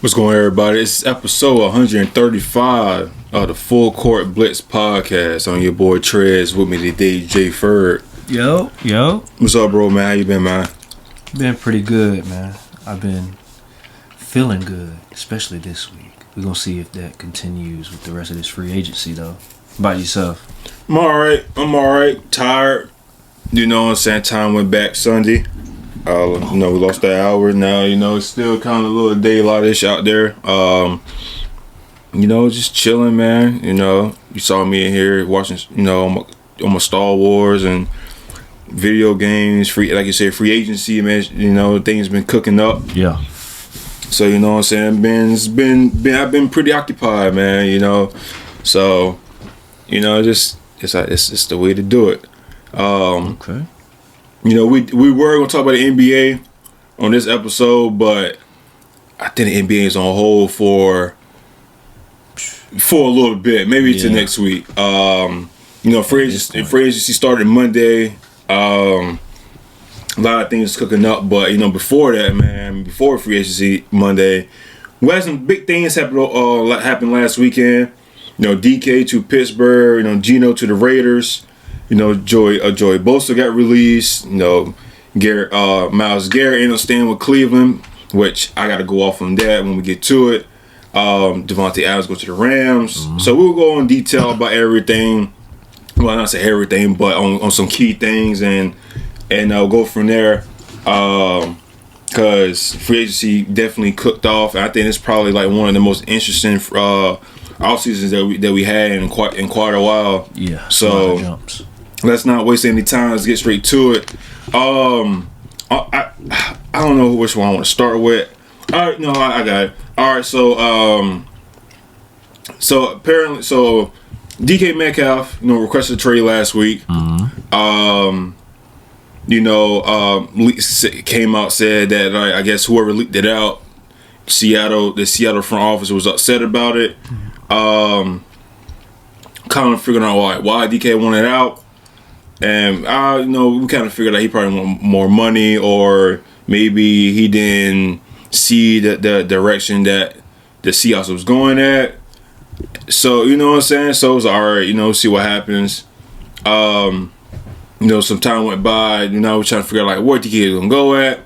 What's going on, everybody? It's episode 135 of the Full Court Blitz podcast. On your boy Trez with me today, J. Ferg. Yo. What's up, bro, man? How you been, man? Been pretty good, man. I've been feeling good, especially this week. We're going to see if that continues with the rest of this free agency, though. How about yourself? I'm alright. Tired. You know what I'm saying? Time went back Sunday. We lost that hour now. It's still kind of a little daylight-ish out there. Just chilling, man. You saw me in here watching, on my Star Wars and video games. Like you said, free agency, man. Things been cooking up. Yeah. So you know what I'm saying? I've been pretty occupied, man. So it's the way to do it. Okay. We were going to talk about the NBA on this episode, but I think the NBA is on hold for a little bit, maybe to next week. Free agency started Monday. A lot of things cooking up, but before that, man, before free agency Monday, we had some big things happen last weekend. DK to Pittsburgh. Geno to the Raiders. Joey Bosa got released. Myles Garrett ended up staying with Cleveland, which I got to go off on that when we get to it. Davante Adams go to the Rams. Mm-hmm. So we'll go in detail about everything. Well, not say everything, but on some key things, and I'll go from there. Because free agency definitely cooked off, and I think it's probably like one of the most interesting off seasons that we had in quite a while. Yeah. So jumps. Let's not waste any time. Let's get straight to it. I don't know which one I want to start with. All right, no, I got it. All right, so apparently, DK Metcalf, requested a trade last week. Mm-hmm. Came out, said that I guess whoever leaked it out, the Seattle front office was upset about it. Kind of figuring out why DK wanted out. And we kind of figured out he probably wanted more money, or maybe he didn't see the direction that the Seahawks was going at. So you know what I'm saying. So it was alright. See what happens. Some time went by. We're trying to figure out where DK is gonna go at.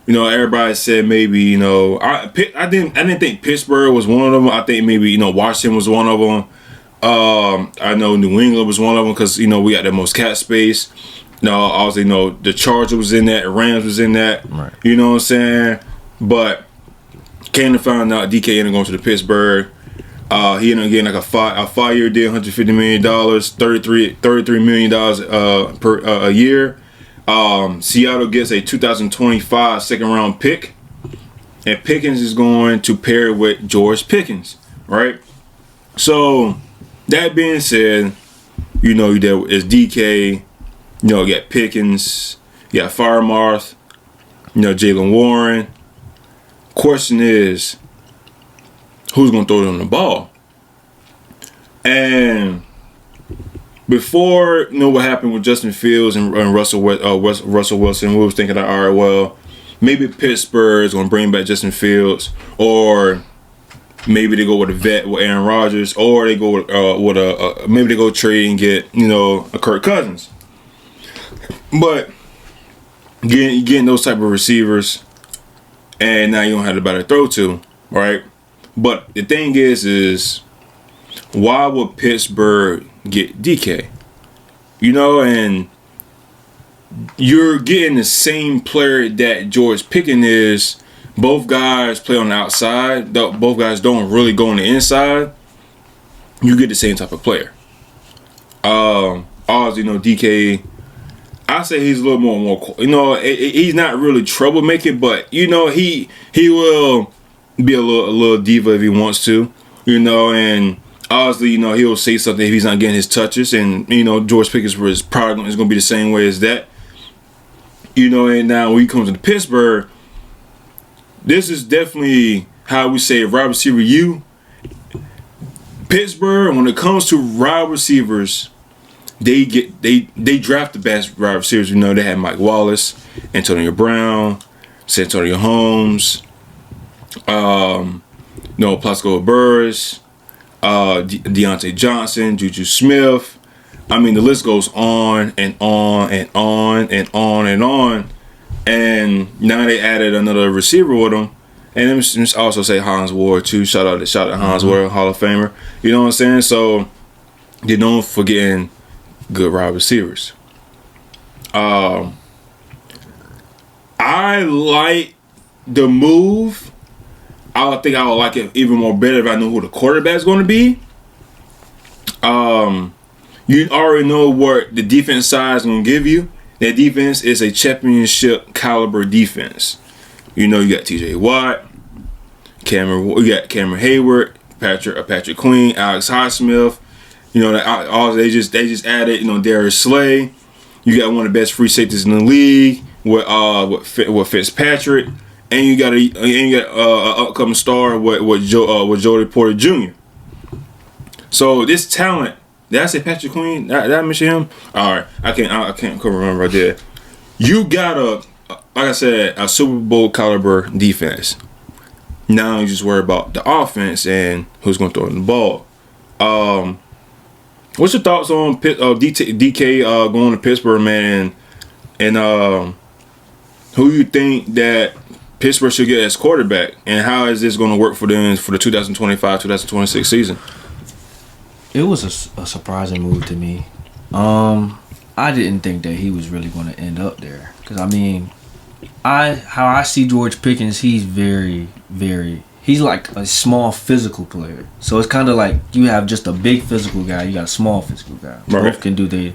Everybody said maybe. I didn't think Pittsburgh was one of them. I think maybe Washington was one of them. I know New England was one of them because we got the most cap space. Obviously, the Chargers was in that, the Rams was in that. Right. You know what I'm saying? But came to find out DK ended up going to the Pittsburgh. He ended up getting a 5-year deal, $150 million, $33 million per a year. Seattle gets a 2025 second round pick, and Pickens is going to pair with George Pickens, right? So that being said, there is DK, you got Pickens, you got Firemarth, Jalen Warren. Question is, who's going to throw them the ball? And before what happened with Justin Fields and Russell Wilson, we was thinking, all right, well, maybe Pittsburgh is going to bring back Justin Fields, or maybe they go with a vet with Aaron Rodgers, or they go with maybe they go trade and get a Kirk Cousins. But getting those type of receivers, and now you don't have anybody to throw to, right? But the thing is why would Pittsburgh get DK? And you're getting the same player that George Pickens is. Both guys play on the outside. Both guys don't really go on the inside. You get the same type of player. Obviously, DK, I say he's a little more. He's not really troublemaking, but he will be a little diva if he wants to. And obviously, he'll say something if he's not getting his touches, and George Pickens is probably going to be the same way as that. And now when he comes to Pittsburgh, this is definitely how we say wide receiver U. Pittsburgh, when it comes to wide receivers, they draft the best wide receivers. They had Mike Wallace, Antonio Brown, Santonio Holmes, Plaxico Burress, Deontay Johnson, Juju Smith. I mean, the list goes on and on and on and on and on. And now they added another receiver with them. And then also say Hans Ward too. Shout out to Hans Ward, Hall of Famer. You know what I'm saying? So they're known for getting good wide receivers. I like the move. I would think I would like it even more better if I knew who the quarterback is going to be. You already know what the defense side is going to give you. That defense is a championship caliber defense. You know, you got T.J. Watt, you got Cameron Hayward, Patrick Queen, Alex Highsmith. You know, they just added, Darius Slay. You got one of the best free safeties in the league with Fitzpatrick, and you got an upcoming star with Jody Porter Jr. So this talent. Did I say Patrick Queen? Did I mention him? All right, I can't remember right there. You got like I said, a Super Bowl caliber defense. Now you just worry about the offense and who's going to throw in the ball. What's your thoughts on DK going to Pittsburgh, man? And who you think that Pittsburgh should get as quarterback, and how is this going to work for them for the 2025-2026 season? It was a surprising move to me. I didn't think that he was really going to end up there. Because, I mean, how I see George Pickens, he's he's like a small physical player. So it's kind of like you have just a big physical guy, you got a small physical guy. Right. Both can do the,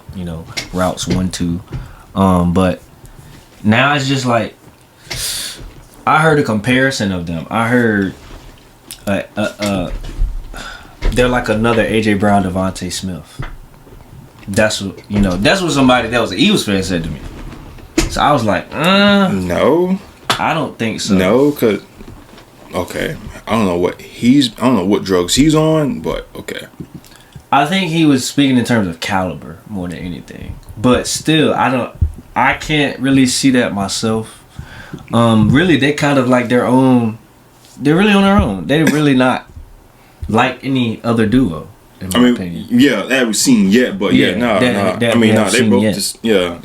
routes 1-2. But now it's just like, I heard a comparison of them. I heard they're like another AJ Brown, Devontae Smith. That's what somebody that was an Eagles fan said to me. So I was like, no, I don't think so. No, cause okay, I don't know what drugs he's on, but okay. I think he was speaking in terms of caliber more than anything. But still, I can't really see that myself. Really, they kind of like their own. They're really on their own. They're really not like any other duo, in my opinion. Yeah, that haven't seen yet, but they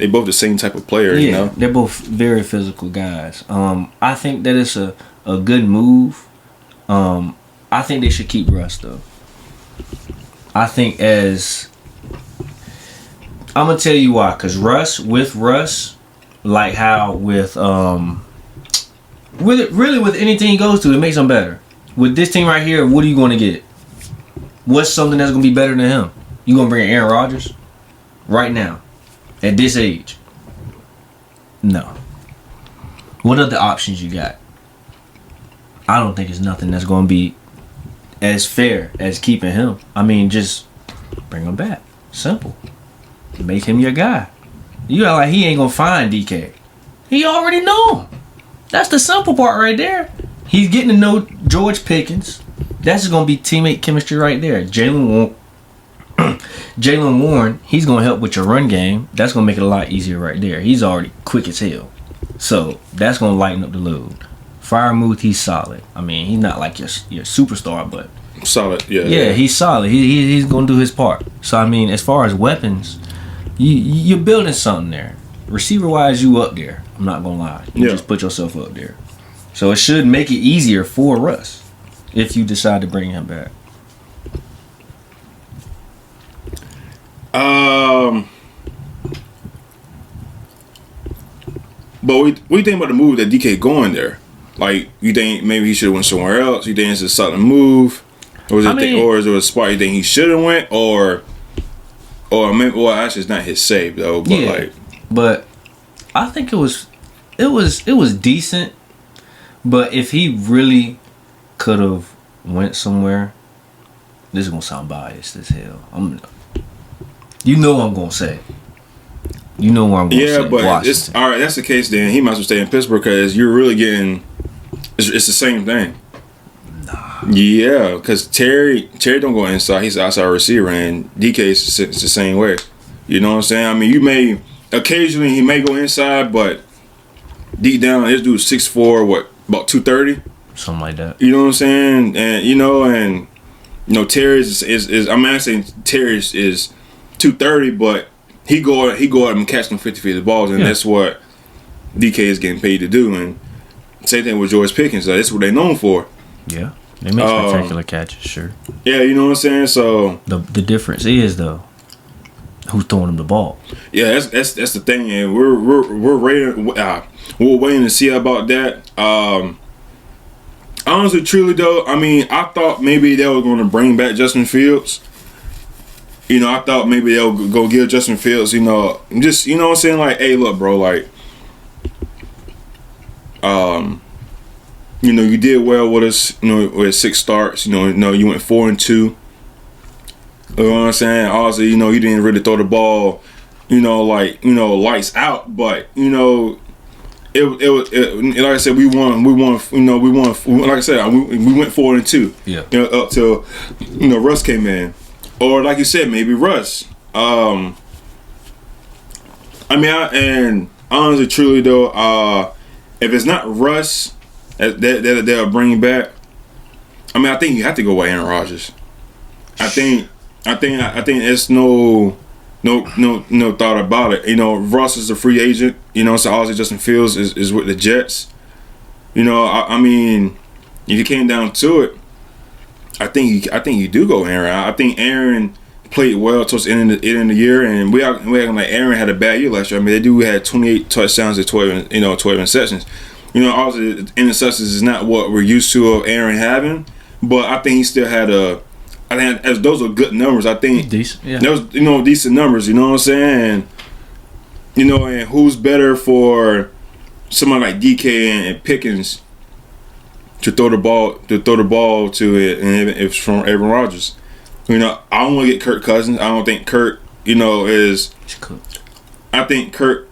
both the same type of player, They're both very physical guys. I think that it's a good move. I think they should keep Russ though. I think I'm gonna tell you why, cause Russ, like how with anything he goes to, it makes him better. With this team right here, what are you going to get? What's something that's going to be better than him? You going to bring Aaron Rodgers? Right now. At this age? No. What other options you got? I don't think it's nothing that's going to be as fair as keeping him. I mean, just bring him back. Simple. Make him your guy. You act like he ain't going to find DK. He already know him. That's the simple part right there. He's getting to know George Pickens. That's just going to be teammate chemistry right there. Jalen Warren, he's going to help with your run game. That's going to make it a lot easier right there. He's already quick as hell. So that's going to lighten up the load. Freiermuth, he's solid. I mean, he's not like your superstar, but solid. Yeah, he's solid. He's going to do his part. So, I mean, as far as weapons, you're building something there. Receiver-wise, you up there. I'm not going to lie. You just put yourself up there. So it should make it easier for Russ if you decide to bring him back. But what do you think about the move that DK going there? Like, you think maybe he should have went somewhere else? You think it's a sudden move, or is it a spot you think he should have went, or maybe actually it's not his save though. But but I think it was decent. But if he really could have went somewhere, this is gonna sound biased as hell. I'm gonna say. You know where I'm gonna say. Yeah, but Washington. all right. That's the case. Then he might as well stay in Pittsburgh because you're really getting. It's the same thing. Nah. Yeah, because Terry don't go inside. He's an outside receiver, and DK is the same way. You know what I'm saying? I mean, occasionally he may go inside, but deep down, this dude's 6'4", about 230. something like that. You know what I'm saying? And Terry is I'm not saying Terry is 230, but he go out and catch them 50-50 balls, and that's what DK is getting paid to do. And same thing with George Pickens. That's what they're known for. Yeah, they make spectacular catches, sure. Yeah, you know what I'm saying. So the difference is though, who's throwing them the ball. Yeah, that's the thing, and we're waiting to see about that. Honestly, truly though, I mean, I thought maybe they were going to bring back Justin Fields. I thought maybe they'll go give Justin Fields, just what I'm saying, like, hey, look, bro, like, you did well with us, with 6 starts, you went 4-2. You know what I'm saying? Also, you didn't really throw the ball, lights out, but it like I said, we won. Like I said, we went 4-2. Yeah. Up till Russ came in, or like you said, maybe Russ. And honestly, truly though, if it's not Russ that they'll bring back, I think you have to go with Aaron Rodgers. I think it's no thought about it. Russ is a free agent. So obviously Justin Fields is with the Jets. I mean, if you came down to it, I think you do go Aaron. I think Aaron played well towards the end of the year, and we acting like Aaron had a bad year last year. I mean, they had 28 touchdowns and 12 interceptions. Obviously interceptions is not what we're used to of Aaron having, but I think he still had I think as those are good numbers. I think decent, yeah. Those decent numbers. You know what I'm saying? And who's better for someone like DK and Pickens to throw the ball to it, and if it's from Aaron Rodgers. I don't want to get Kirk Cousins. I don't think Kirk is. I think Kirk.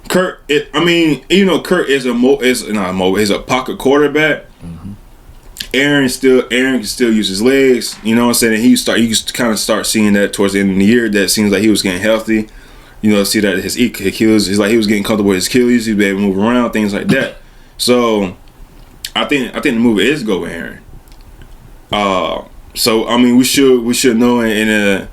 Kirk is a pocket quarterback. Mm-hmm. Aaron can still use his legs, you know what I'm saying? You kind of start seeing that towards the end of the year. That seems like he was getting healthy. See that his Achilles, it's like he was getting comfortable with his Achilles. He'd be able to move around, things like that. So I think the move is go with Aaron. So I mean, we should know in the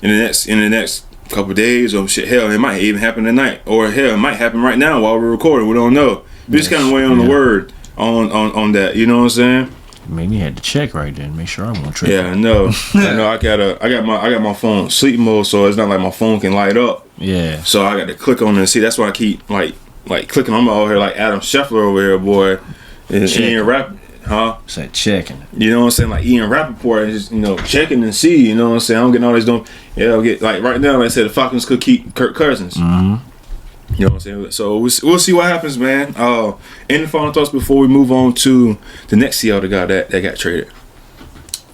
next couple of days, or shit, hell, it might even happen tonight, or hell, it might happen right now while we're recording. We don't know. We just kind of wait on the word on that. You know what I'm saying? Maybe you had to check right then, make sure I won't trip. Yeah, I know. I got my phone sleep mode, so it's not like my phone can light up. Yeah. So I got to click on it and see. That's why I keep like clicking. I'm over here like Adam Scheffler over here, boy. And Ian Rappaport, huh? It's like checking. You know what I'm saying? Like Ian Rappaport is just checking and see. You know what I'm saying? I'm getting all these I'll get like right now. Like I said, the Falcons could keep Kirk Cousins. Mm-hmm. You know what I'm saying? So we'll see what happens, man. Any final thoughts before we move on to the next Seattle guy that got traded?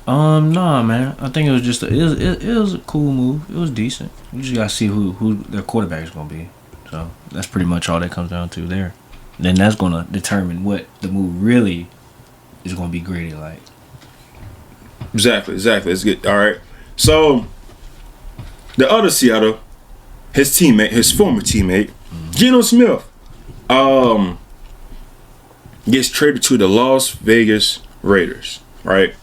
Nah, man. I think it was just it was a cool move. It was decent. You just gotta see who their quarterback is gonna be. So that's pretty much all that comes down to there. And then that's gonna determine what the move really is gonna be graded like. Exactly. Let's get all right. So the other Seattle, his former teammate, Geno Smith, gets traded to the Las Vegas Raiders. Right.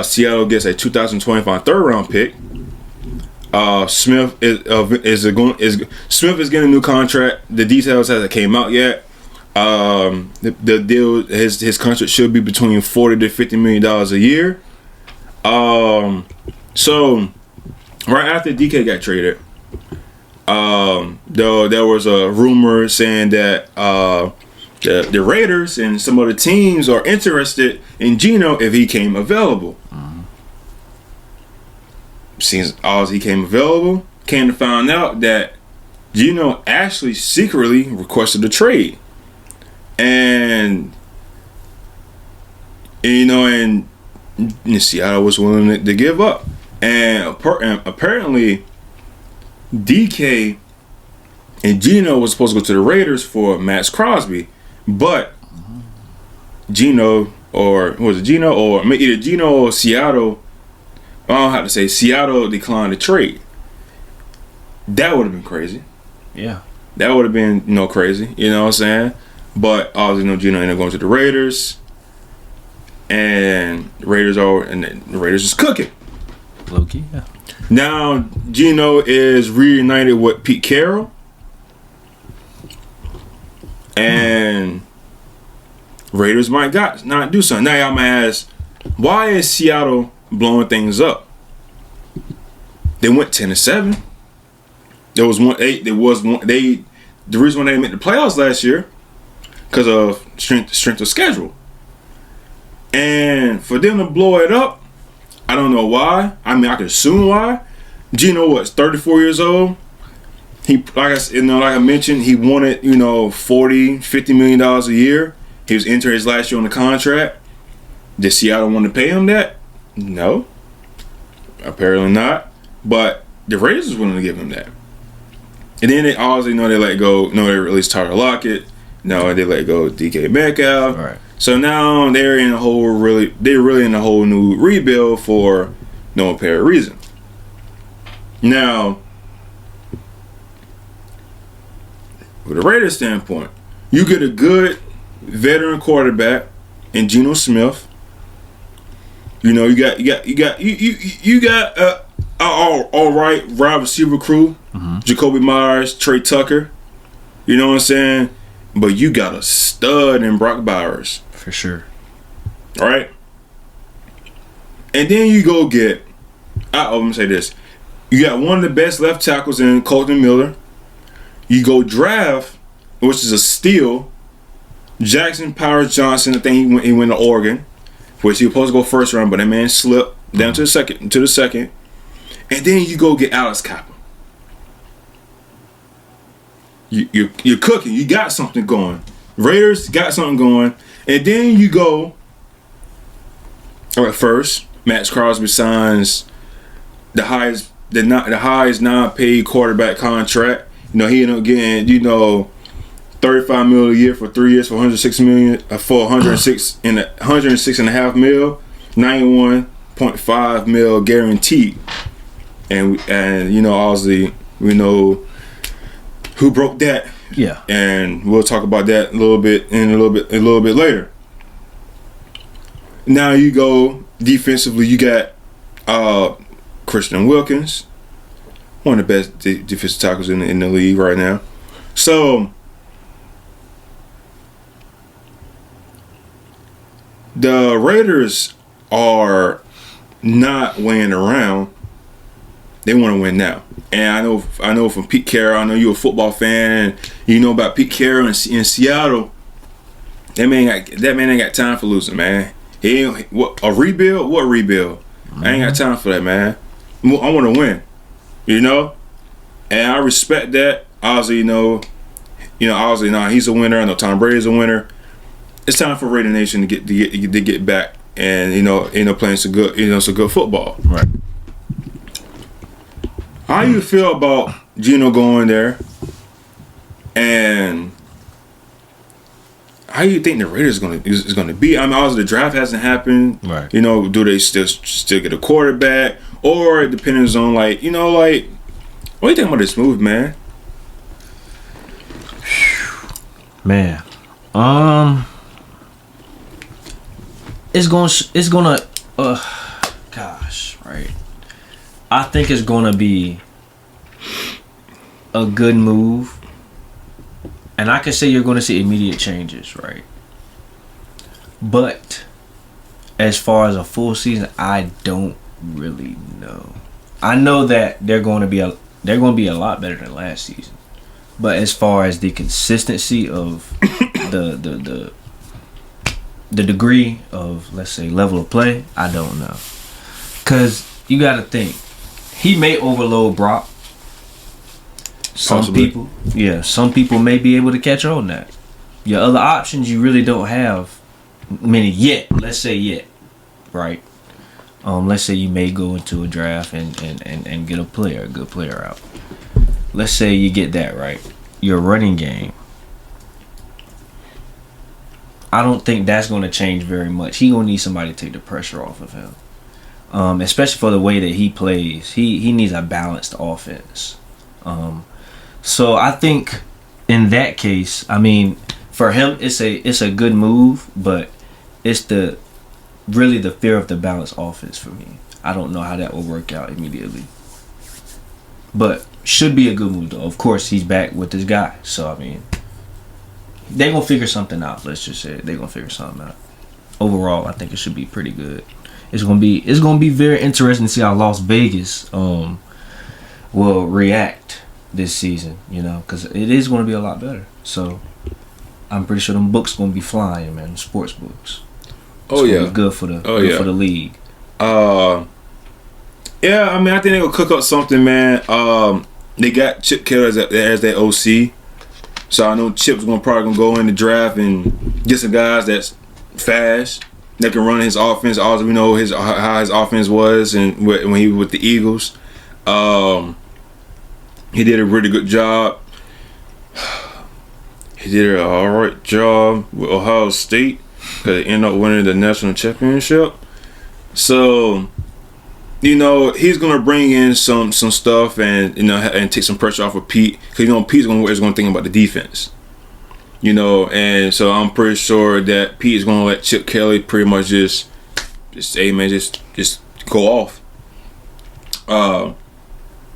Seattle gets a 2025 third-round pick. Smith is getting a new contract. The details hasn't came out yet. The deal, his contract should be between $40 to $50 million a year. So right after DK got traded, though there was a rumor saying that the Raiders and some other teams are interested in Geno if he came available. Since he came available, came to find out that Geno actually secretly requested a trade, and Seattle was willing to give up, and apparently DK and Geno was supposed to go to the Raiders for Max Crosby, but Geno or either Geno or Seattle. I don't have to say Seattle declined the trade. That would have been crazy. Yeah. That would have been crazy. You know what I'm saying? But obviously, Geno ended up going to the Raiders, and the Raiders is cooking. Low key, yeah. Now Geno is reunited with Pete Carroll, and Raiders might not do something. Now y'all might ask, why is Seattle blowing things up? They went 10-7. There was one. The reason why they made the playoffs last year because of strength of schedule, and for them to blow it up, I don't know why. I mean, I can assume why. Geno was 34 years old. He, like I mentioned, he wanted $40-50 million a year. He was entering his last year on the contract. Did Seattle want to pay him that? No, apparently not. But the Raiders was willing to give him that. And then they obviously they let go. No, they released Tyler Lockett. No, they let go of DK Metcalf. Right. So now they're in a really in a whole new rebuild for no apparent reason. Now, from the Raiders standpoint, you get a good veteran quarterback in Geno Smith. You got all right wide receiver crew. Mm-hmm. Jacoby Myers, Trey Tucker. You know what I'm saying? But you got a stud in Brock Bowers. For sure. All right? And then you go get, I'm going to say this. You got one of the best left tackles in Colton Miller. You go draft, which is a steal, Jackson Powers Johnson. I think he went to Oregon, which he was supposed to go first round, but that man slipped down to the second. And then you go get Alex Kappa. You're cooking. You got something going. Raiders got something going. And then you go. All right, first, Max Crosby signs the highest non-paid quarterback contract. He ended up getting $35 million a year for 3 years for $106 million for $106.5 million, $91.5 million guaranteed. And obviously we know who broke that. Yeah. And we'll talk about that a little bit later. Now you go defensively, you got Christian Wilkins, one of the best defensive tackles in the league right now. So the Raiders are not weighing around. They want to win now. And I know from Pete Carroll, I know you're a football fan, and you know about Pete Carroll in Seattle. That man ain't got time for losing, man. A rebuild? What rebuild? Mm-hmm. I ain't got time for that, man. I want to win. And I respect that. Obviously, obviously, he's a winner. I know Tom Brady's a winner. It's time for Raider Nation to get back and playing some good football. Right. How you feel about Geno going there, and how you think the Raiders is going to be? I mean, obviously the draft hasn't happened. Right. Do they still get a quarterback, or it depends on what do you think about this move, man? Man, it's gonna gosh, right. I think it's gonna be a good move, and I can say you're gonna see immediate changes, right? But as far as a full season, I don't really know. I know that they're going to be a lot better than last season, but as far as the consistency of the degree of, let's say, level of play, I don't know. Cause you got to think, he may overload Brock. Some people may be able to catch on that. Your other options, you really don't have many yet. Let's say yet, right? Let's say you may go into a draft and get a good player out. Let's say you get that right. Your running game, I don't think that's going to change very much. He going to need somebody to take the pressure off of him. Especially for the way that he plays. He needs a balanced offense. So I think in that case, I mean, for him, it's a good move, but it's really the fear of the balanced offense for me. I don't know how that will work out immediately. But should be a good move, though. Of course, he's back with this guy. So, I mean, they're going to figure something out. Let's just say it. They're going to figure something out. Overall, I think it should be pretty good. It's going to be very interesting to see how Las Vegas will react this season, you know, because it is going to be a lot better. So, I'm pretty sure them books going to be flying, man, sports books. It's gonna be good for the for the league. Yeah, I mean, I think they're gonna cook up something, man. They got Chip Kelly as their OC, so I know Chip's probably gonna go in the draft and get some guys that's fast that can run his offense. Also, we know how his offense was and when he was with the Eagles. He did a really good job. He did an alright job with Ohio State because they ended up winning the national championship. So, you know, he's gonna bring in some stuff and, you know, and take some pressure off of Pete, because, you know, Pete's gonna think about the defense, you know. And so I'm pretty sure that Pete is gonna let Chip Kelly pretty much just hey man, just go off.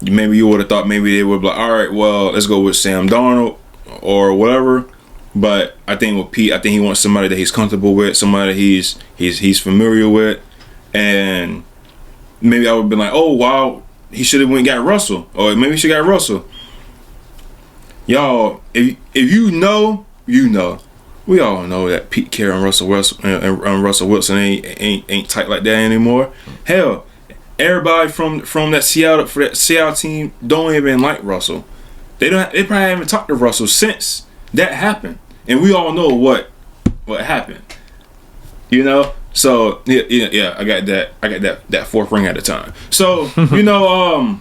Maybe you would have thought maybe they would be like, all right, well, let's go with Sam Darnold or whatever. But I think with Pete, I think he wants somebody that he's comfortable with, somebody he's familiar with, and maybe I would have been like, oh wow, he should have went and got Russell, or maybe he should got Russell. Y'all, if you know, you know. We all know that Pete Carroll and Russell Wilson ain't tight like that anymore. Hell, everybody from that Seattle team don't even like Russell. They probably haven't talked to Russell since that happened, and we all know what happened. You know, so yeah, I got that fourth ring at the time. So you know,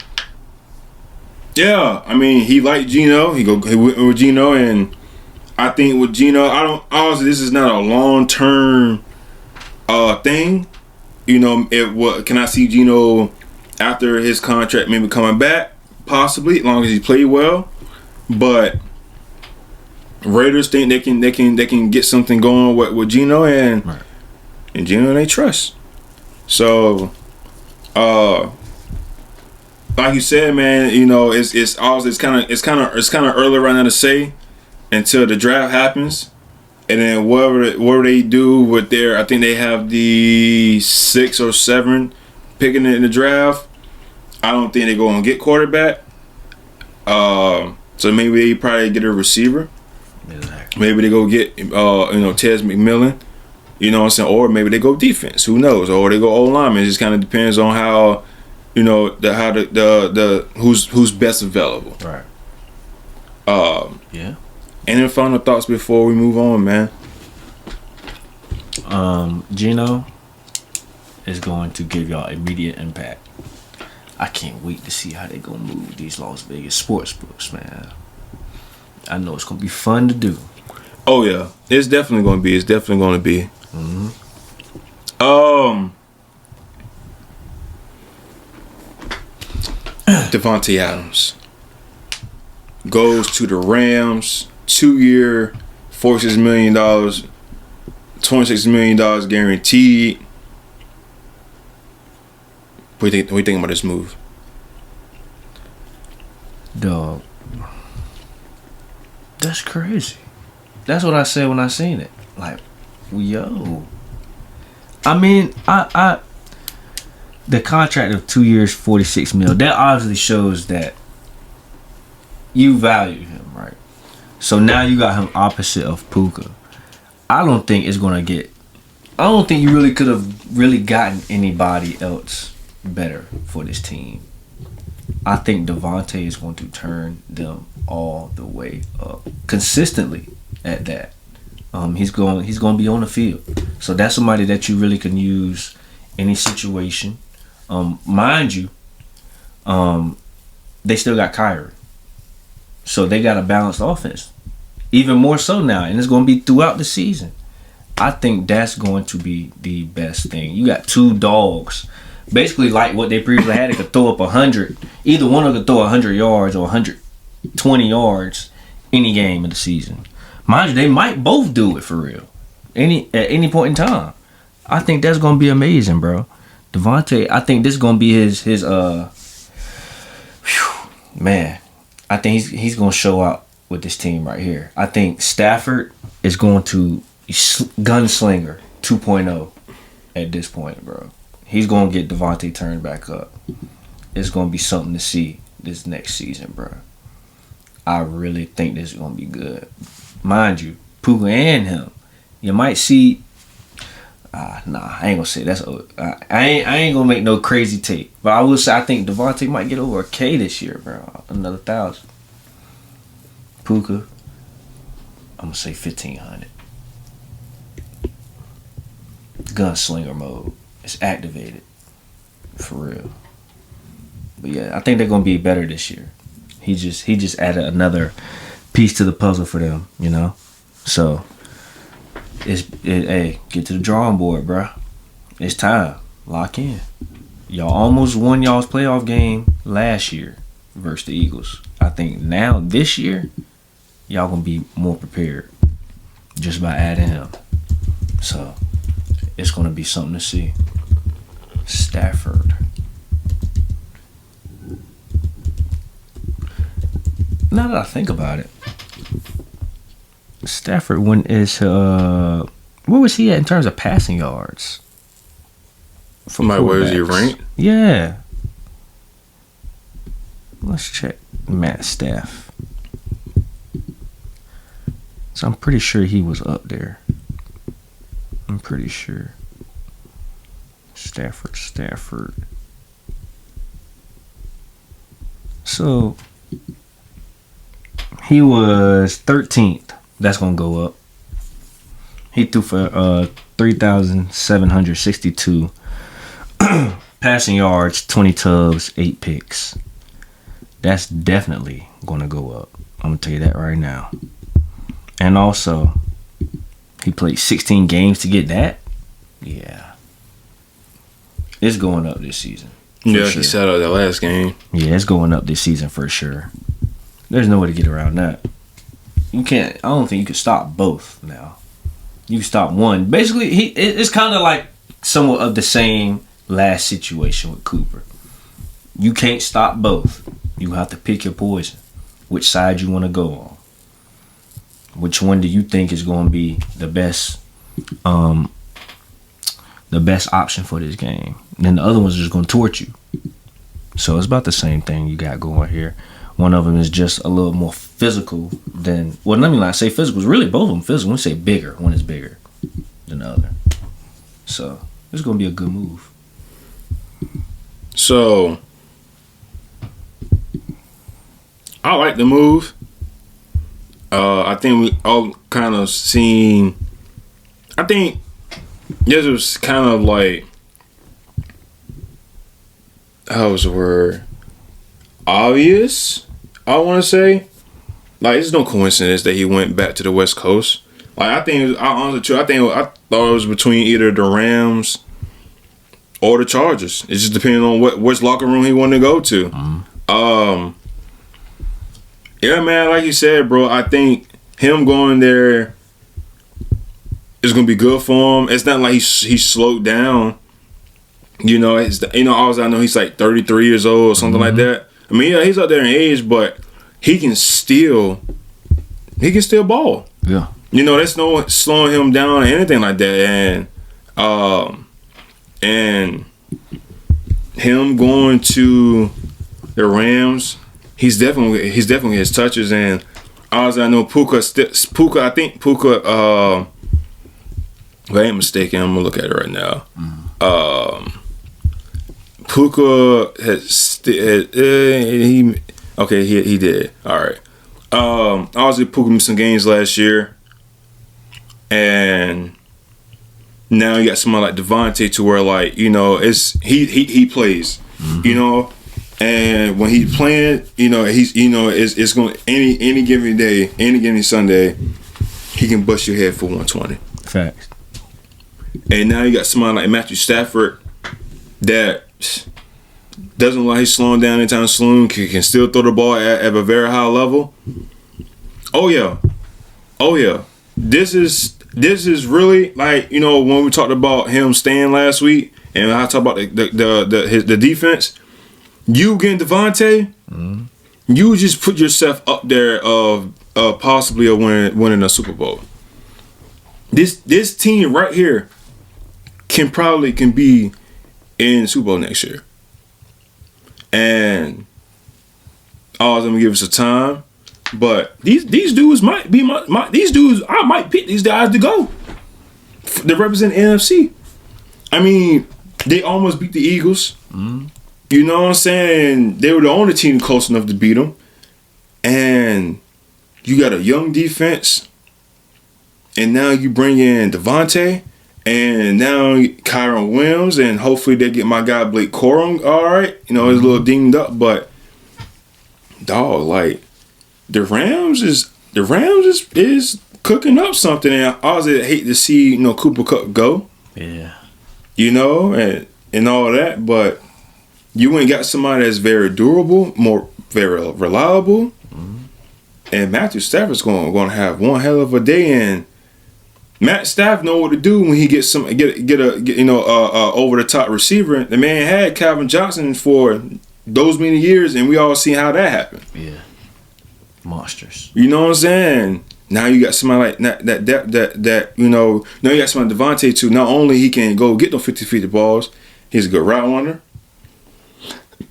yeah, I mean, he liked Geno. He went with Geno, and I think with Geno, honestly, this is not a long-term thing. You know, can I see Geno after his contract maybe coming back? Possibly, as long as he played well. But Raiders think they can get something going with Geno, and right. And Geno they trust. So, like you said, man, you know, it's kind of early right now to say until the draft happens, and then whatever they do with I think they have the 6 or 7 picking in the draft. I don't think they're going to get quarterback. So maybe they probably get a receiver. Exactly. Maybe they go get Tez McMillan. You know what I'm saying? Or maybe they go defense. Who knows? Or they go O-lineman. It just kind of depends on how, you know, who's best available. Right. Yeah. Any final thoughts before we move on, man? Geno is going to give y'all immediate impact. I can't wait to see how they gonna move these Las Vegas sports books, man. I know it's gonna be fun to do. Oh yeah, it's definitely gonna be. Mm-hmm. Davante Adams goes to the Rams. 2-year, $46 million, $26 million guaranteed. What do you think about this move? Dog. That's crazy. That's what I said when I seen it. Like, yo. I mean, I the contract of 2 years, $46 million, that obviously shows that you value him, right? So now you got him opposite of Puka. I don't think you really could have really gotten anybody else better for this team. I think Davante is going to turn them all the way up consistently at that. He's going to be on the field. So that's somebody that you really can use any situation. Mind you, they still got Kyrie. So they got a balanced offense. Even more so now. And it's going to be throughout the season. I think that's going to be the best thing. You got 2 dogs. Basically like what they previously had. They could throw up 100. Either one of them could throw 100 yards or 120 yards any game of the season. Mind you, they might both do it for real. At any point in time. I think that's gonna be amazing, bro. Davante, I think this is gonna be his man. I think he's gonna show out with this team right here. I think Stafford is going to gunslinger 2.0 at this point, bro. He's gonna get Davante turned back up. It's gonna be something to see this next season, bro. I really think this is gonna be good. Mind you, Puka and him, you might see. I ain't gonna say that's. I ain't gonna make no crazy take, but I will say I think Davante might get over a K this year, bro. Another 1,000. Puka, I'm gonna say 1,500. Gunslinger mode. It's activated. For real. But yeah, I think they're gonna be better this year. He just added another piece to the puzzle for them, you know? So hey, get to the drawing board, bro. It's time. Lock in. Y'all almost won y'all's playoff game last year versus the Eagles. I think now this year y'all gonna be more prepared just by adding him. So it's gonna be something to see. Stafford. Now that I think about it, Stafford, when is where was he at in terms of passing yards? Where is he ranked? Yeah. Let's check Matt Staff. So I'm pretty sure he was up there. I'm pretty sure. Stafford. So he was 13th. That's gonna go up. He threw for 3,762 passing yards, 20 tubs, 8 picks. That's definitely gonna go up. I'm gonna tell you that right now. And also, he played 16 games to get that. Yeah, it's going up this season. Yeah, sure. He sat out that last game. Yeah, it's going up this season for sure. There's no way to get around that. You can't. I don't think you can stop both now. You can stop one. Basically, it's kind of like somewhat of the same last situation with Cooper. You can't stop both. You have to pick your poison. Which side you want to go on. Which one do you think is going to be the best option for this game? And then the other one's just going to torch you. So it's about the same thing you got going here. One of them is just a little more physical than... Well, let me not say physical. It's really both of them physical. We say bigger. One is bigger than the other. So it's going to be a good move. So I like the move. I think we all kind of seen... I think this was kind of like... How was the word? Obvious, I want to say. Like, it's no coincidence that he went back to the West Coast. Like, I thought it was between either the Rams or the Chargers. It's just depending on which locker room he wanted to go to. Mm-hmm. Yeah, man, like you said, bro, I think him going there is gonna be good for him. It's not like he's slowed down. You know, always I know he's like 33 years old or something like that. I mean, yeah, he's up there in age, but he can still ball. Yeah. You know, there's no slowing him down or anything like that. And him going to the Rams, he's definitely his touches. And as I know, Puka. If I ain't mistaken, I'm gonna look at it right now. Puka he did. All right. Obviously Puka missed some games last year, and now you got someone like Davante to where, like, you know, it's he plays, you know, and when he's playing, you know, it's going any given day, any given Sunday, he can bust your head for 120. Facts. And now you got someone like Matthew Stafford that doesn't look like he's slowing down anytime soon. Can still throw the ball at a very high level. Oh yeah, Oh yeah, this is really like, you know, when we talked about him staying last week, and I talked about the defense. You getting Davante, you just put yourself up there of possibly winning a Super Bowl. This team right here can be in the Super Bowl next year, and all of them give us a time. But these dudes might be these dudes. I might pick these guys to go. They represent the NFC. I mean, they almost beat the Eagles. You know what I'm saying? They were the only team close enough to beat them. And you got a young defense. And now you bring in Davante. And now Kyron Williams. And hopefully they get my guy Blake Corum. All right. You know, he's a little dinged up. But, dog, like, the Rams is cooking up something. And I honestly hate to see, you know, Cooper Kupp go. Yeah. You know, and all that. But you ain't got somebody that's very durable, very reliable, and Matthew Stafford's going to have one hell of a day. And Matt Stafford know what to do when he gets over the top receiver. The man had Calvin Johnson for those many years, and we all seen how that happened. Yeah, monsters. You know what I'm saying? Now you got somebody like that you know. Now you got somebody Davante too. Not only he can go get those 50-50 balls, he's a good route runner.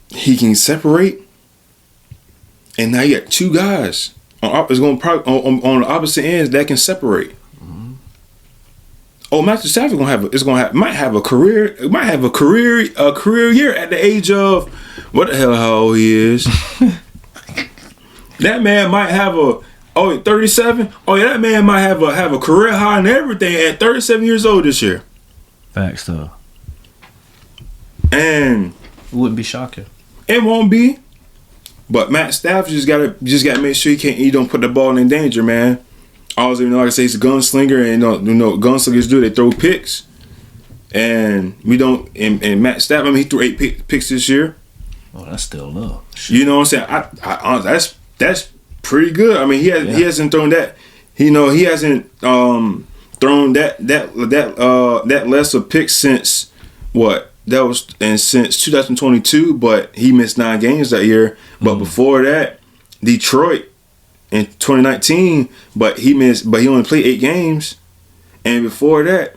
He can separate, and now you got two guys on the opposite ends that can separate. Oh, Matthew Stafford might have a career year at the age of what the hell how old he is. That man might have 37. Oh yeah, that man might have a career high and everything at 37 years old this year. Facts though, and it wouldn't be shocking. It won't be, but Matt Stafford just gotta make sure he don't put the ball in danger, man. Always, you know, like I say, he's a gunslinger, and you know gunslingers they throw picks, and we don't. And Matt Stafford, I mean, he threw 8 picks this year. Oh, that's still low. You know what I'm saying? I that's pretty good. I mean, he hasn't thrown that. You know, he hasn't thrown that less of picks since what. That was since 2022, but he missed 9 games that year. But before that, Detroit in 2019, but he only played 8 games. And before that,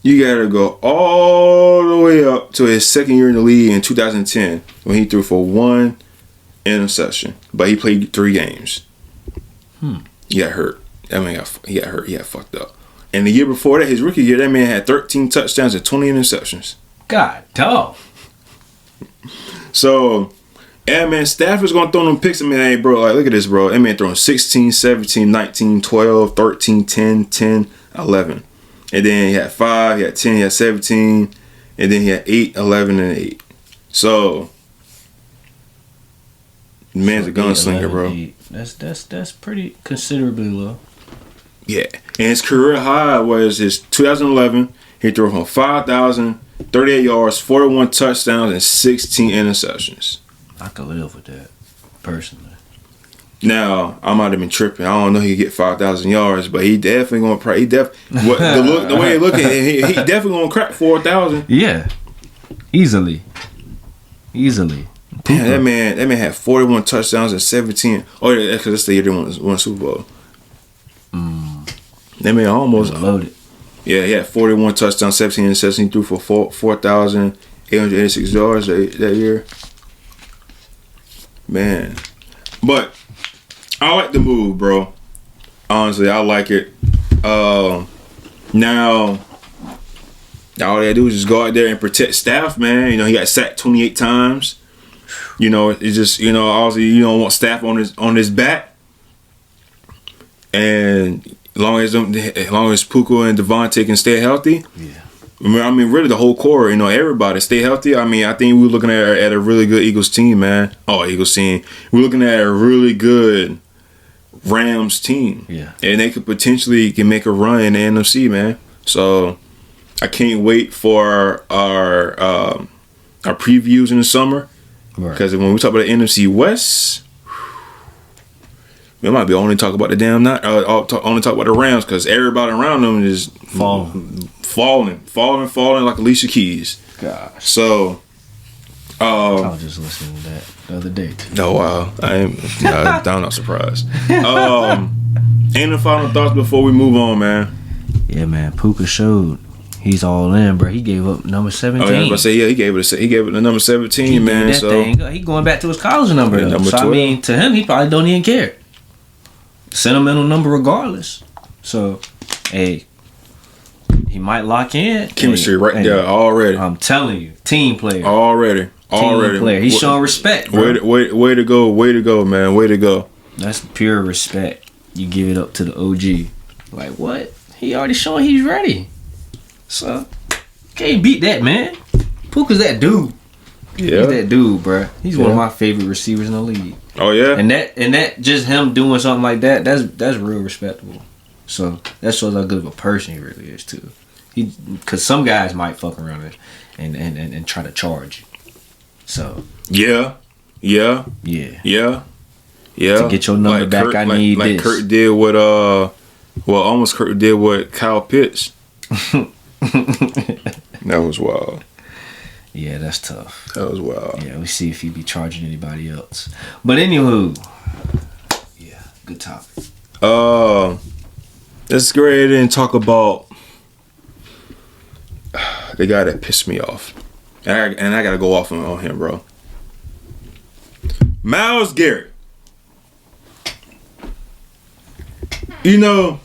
you gotta go all the way up to his second year in the league in 2010 when he threw for 1 interception, but he played 3 games. He got hurt. That man he got hurt. He got fucked up. And the year before that, his rookie year, that man had 13 touchdowns and 20 interceptions. God, dog. So, yeah, man, Stafford's going to throw them picks. I mean, hey, bro, like, look at this, bro. That man throwing 16, 17, 19, 12, 13, 10, 10, 11. And then he had 5, he had 10, he had 17, and then he had 8, 11, and 8. So, the man's a gunslinger, 11, bro. 8. That's pretty considerably low. Yeah. And his career high was his 2011. He threw from 5,038 yards, 41 touchdowns, and 16 interceptions. I could live with that, personally. Now, I might have been tripping. I don't know he could get 5,000 yards, but he definitely going to the way he looking, he definitely going to crack 4,000. Yeah. Easily. Damn, that man had 41 touchdowns and 17. Oh, yeah, because that's the year they won Super Bowl. That man almost loaded. Yeah, he had 41 touchdowns, 17 interceptions. He threw for 4,886 yards that year. Man. But I like the move, bro. Honestly, I like it. Now, all they do is just go out there and protect Staff, man. You know, he got sacked 28 times. You know, it's just, you know, obviously you don't want Staff on his back. And as long as Puka and Davante can stay healthy, yeah. I mean, really the whole core, you know, everybody stay healthy. I mean, I think we're looking at a really good Eagles team, man. Oh, Eagles team. We're looking at a really good Rams team. Yeah. And they could potentially make a run in the NFC, man. So I can't wait for our previews in the summer. Right. Because when we talk about the NFC West, We might be only talk about the damn only talk about the Rams because everybody around them is falling like Alicia Keys. Gosh. So, I was just listening to that the other day too. Oh wow, I'm not surprised. Any final thoughts before we move on, man? Yeah, man. Puka showed he's all in, bro. He gave up number 17. Oh, yeah, I was about to say, yeah, he gave it the number 17, man. That so thing. He going back to his college number. Yeah, number so 12. I mean, to him, he probably don't even care. Sentimental number regardless. So, hey, he might lock in. Chemistry right there already. I'm telling you, team player. Already. Team player. He's showing respect, bro. Way to go, man. Way to go. That's pure respect. You give it up to the OG. Like, what? He already showing he's ready. So, can't beat that, man. Puka's that dude. Yeah. He's that dude, bro. He's one of my favorite receivers in the league. Oh, yeah? And that just him doing something like that, that's real respectable. So, that shows how good of a person he really is, too. Because some guys might fuck around and try to charge you. So. Yeah. To get your number back, Kurt, I need like this. Kurt did what, almost Kurt did what Kyle Pitts. That was wild. Yeah, that's tough. That was wild. Yeah, we see if he be charging anybody else. But anywho, yeah, good topic. Let's go ahead and talk about the guy that pissed me off. And I gotta go off on him, bro. Myles Garrett. You know,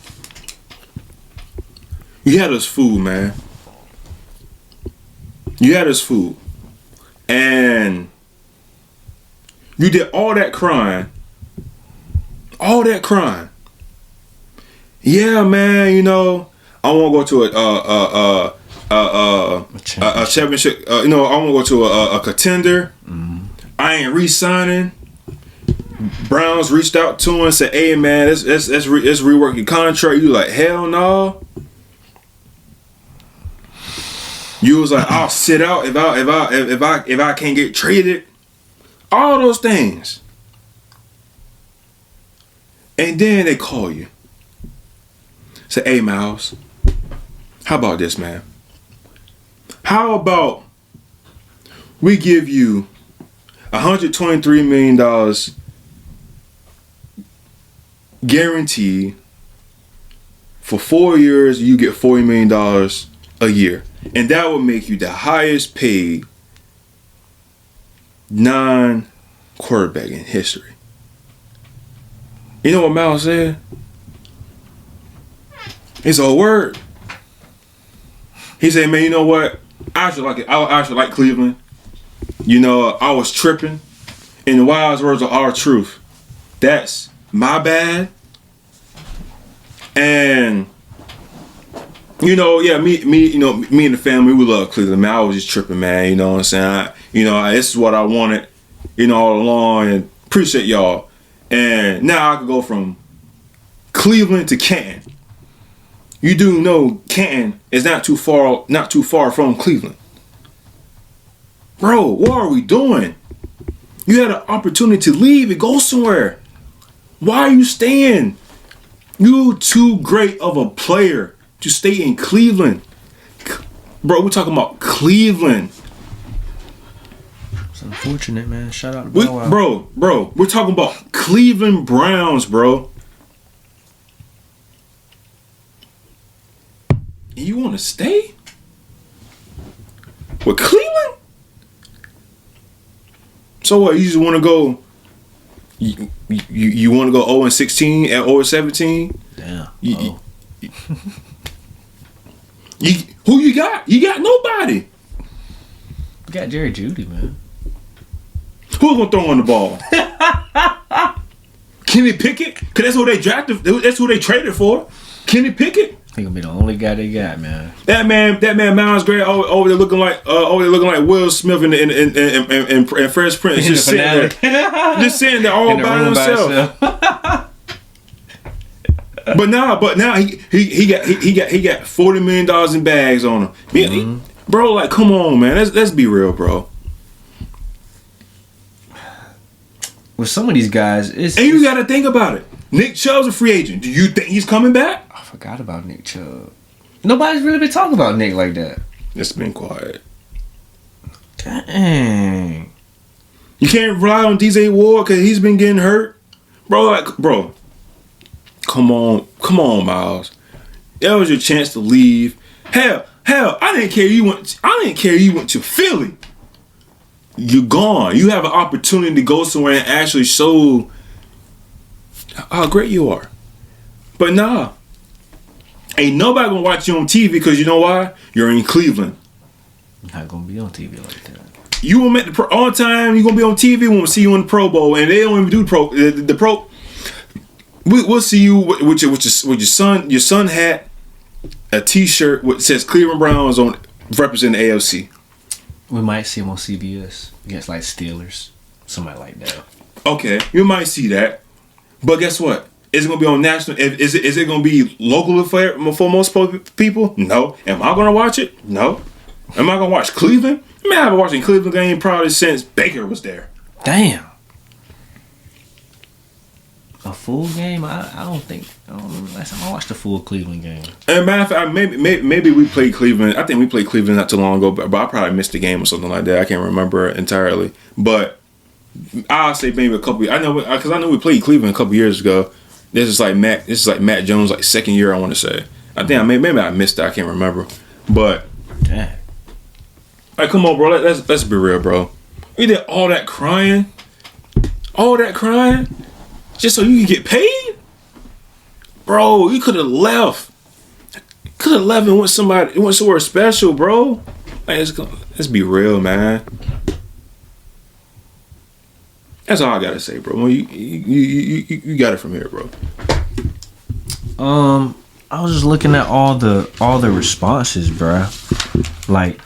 you had us food, man. You had us food. And you did all that crying. All that crying. Yeah, man, you know, I want to go to a championship. I want to go to a contender. Mm-hmm. I ain't re-signing. Browns reached out to him and said, "Hey, man, let's rework your contract." You like, hell no. You was like, I'll sit out if I can't get traded. All those things. And then they call you. Say, hey, Myles, how about this, man? How about we give you $123 million guaranteed for 4 years, you get $40 million a year. And that would make you the highest paid non-quarterback in history. You know what Myles said? It's a word. He said, man, you know what? I actually like it. I actually like Cleveland. You know, I was tripping. In the wise words of our truth, that's my bad. And you know, yeah, me and the family, we love Cleveland, man. I was just tripping, man. You know what I'm saying? This is what I wanted, all along, and appreciate y'all. And now I could go from Cleveland to Canton. You do know Canton is not too far from Cleveland. Bro, what are we doing? You had an opportunity to leave and go somewhere. Why are you staying? You too great of a player to stay in Cleveland. Bro, we're talking about Cleveland. It's unfortunate, man. Shout out to Bow Wow. Bro, we're talking about Cleveland Browns, bro. And you want to stay with Cleveland? So what? You just want to go? You want to go 0-16 at 0-17? Yeah. Who you got? You got nobody. You got Jerry Jeudy, man. Who's gonna throw on the ball? Kenny Pickett? Cause that's who they drafted. That's who they traded for. Kenny Pickett. He gonna be the only guy they got, man. That man, Myles Garrett over there looking like Will Smith and Fresh Prince, just sitting there all by himself. But now he got $40 million in bags on him. Mm-hmm. Bro, like, come on, man. Let's be real, bro. with some of these guys, and you got to think about it. Nick Chubb's a free agent. Do you think he's coming back? I forgot about Nick Chubb. Nobody's really been talking about Nick like that. It's been quiet. Dang. You can't rely on DJ Ward because he's been getting hurt, bro. Come on, Myles. That was your chance to leave. Hell, I didn't care you went to Philly. You're gone. You have an opportunity to go somewhere and actually show how great you are. But nah. Ain't nobody gonna watch you on TV because you know why? You're in Cleveland. Not gonna be on TV like that. You will make the all time. You're gonna be on TV. We will see you in the Pro Bowl, and they don't even do the Pro. We'll see you with your son hat, a T-shirt which says Cleveland Browns on representing the AFC. We might see him on CBS against like Steelers, somebody like that. Okay, you might see that, but guess what? Is it gonna be on national? Is it gonna be local for most people? No. Am I gonna watch it? No. Am I gonna watch Cleveland? I mean, I haven't watched a Cleveland game probably since Baker was there. Damn. A full game? I don't remember last time I watched a full Cleveland game. And matter of fact, maybe we played Cleveland. I think we played Cleveland not too long ago, but I probably missed the game or something like that. I can't remember entirely. But I'll say maybe a couple. I know we played Cleveland a couple years ago. This is like Matt Jones, like second year. I want to say. I think maybe I missed it. I can't remember. But like, come on, bro. Let's be real, bro. You did all that crying, just so you can get paid, bro. You could have left. And went somewhere special, bro. Like, let's be real, man. That's all I gotta say, bro. You got it from here, bro. I was just looking at all the responses, bro. Like,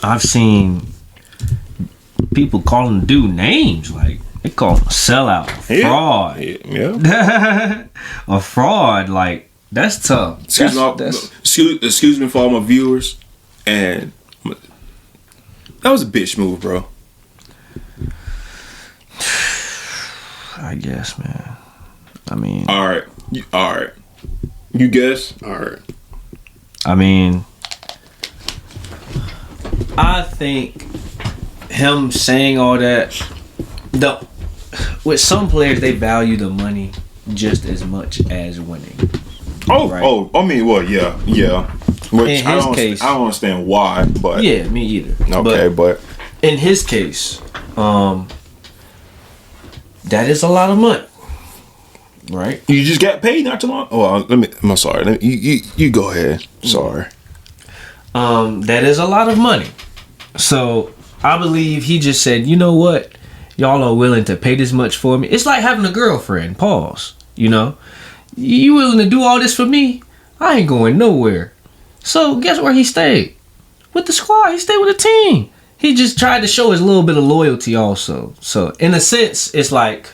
I've seen people calling the dude names. Like, they call him a sellout, a fraud. Yeah. A fraud. Like, that's tough. Excuse me for all my viewers. And that was a bitch move, bro. I guess, man. I mean, all right. You guess? All right. I mean, I think him saying all that, with some players, they value the money just as much as winning. I mean, well, yeah. Which in his case, I don't understand why, but yeah, me either. Okay, but in his case, that is a lot of money, right? You just got paid not too long. Oh, I'm sorry. You go ahead. Sorry. That is a lot of money. So I believe he just said, you know what? Y'all are willing to pay this much for me. It's like having a girlfriend. Pause. You know, you willing to do all this for me? I ain't going nowhere. So guess where he stayed? With the squad. He stayed with the team. He just tried to show his little bit of loyalty also. So in a sense, it's like,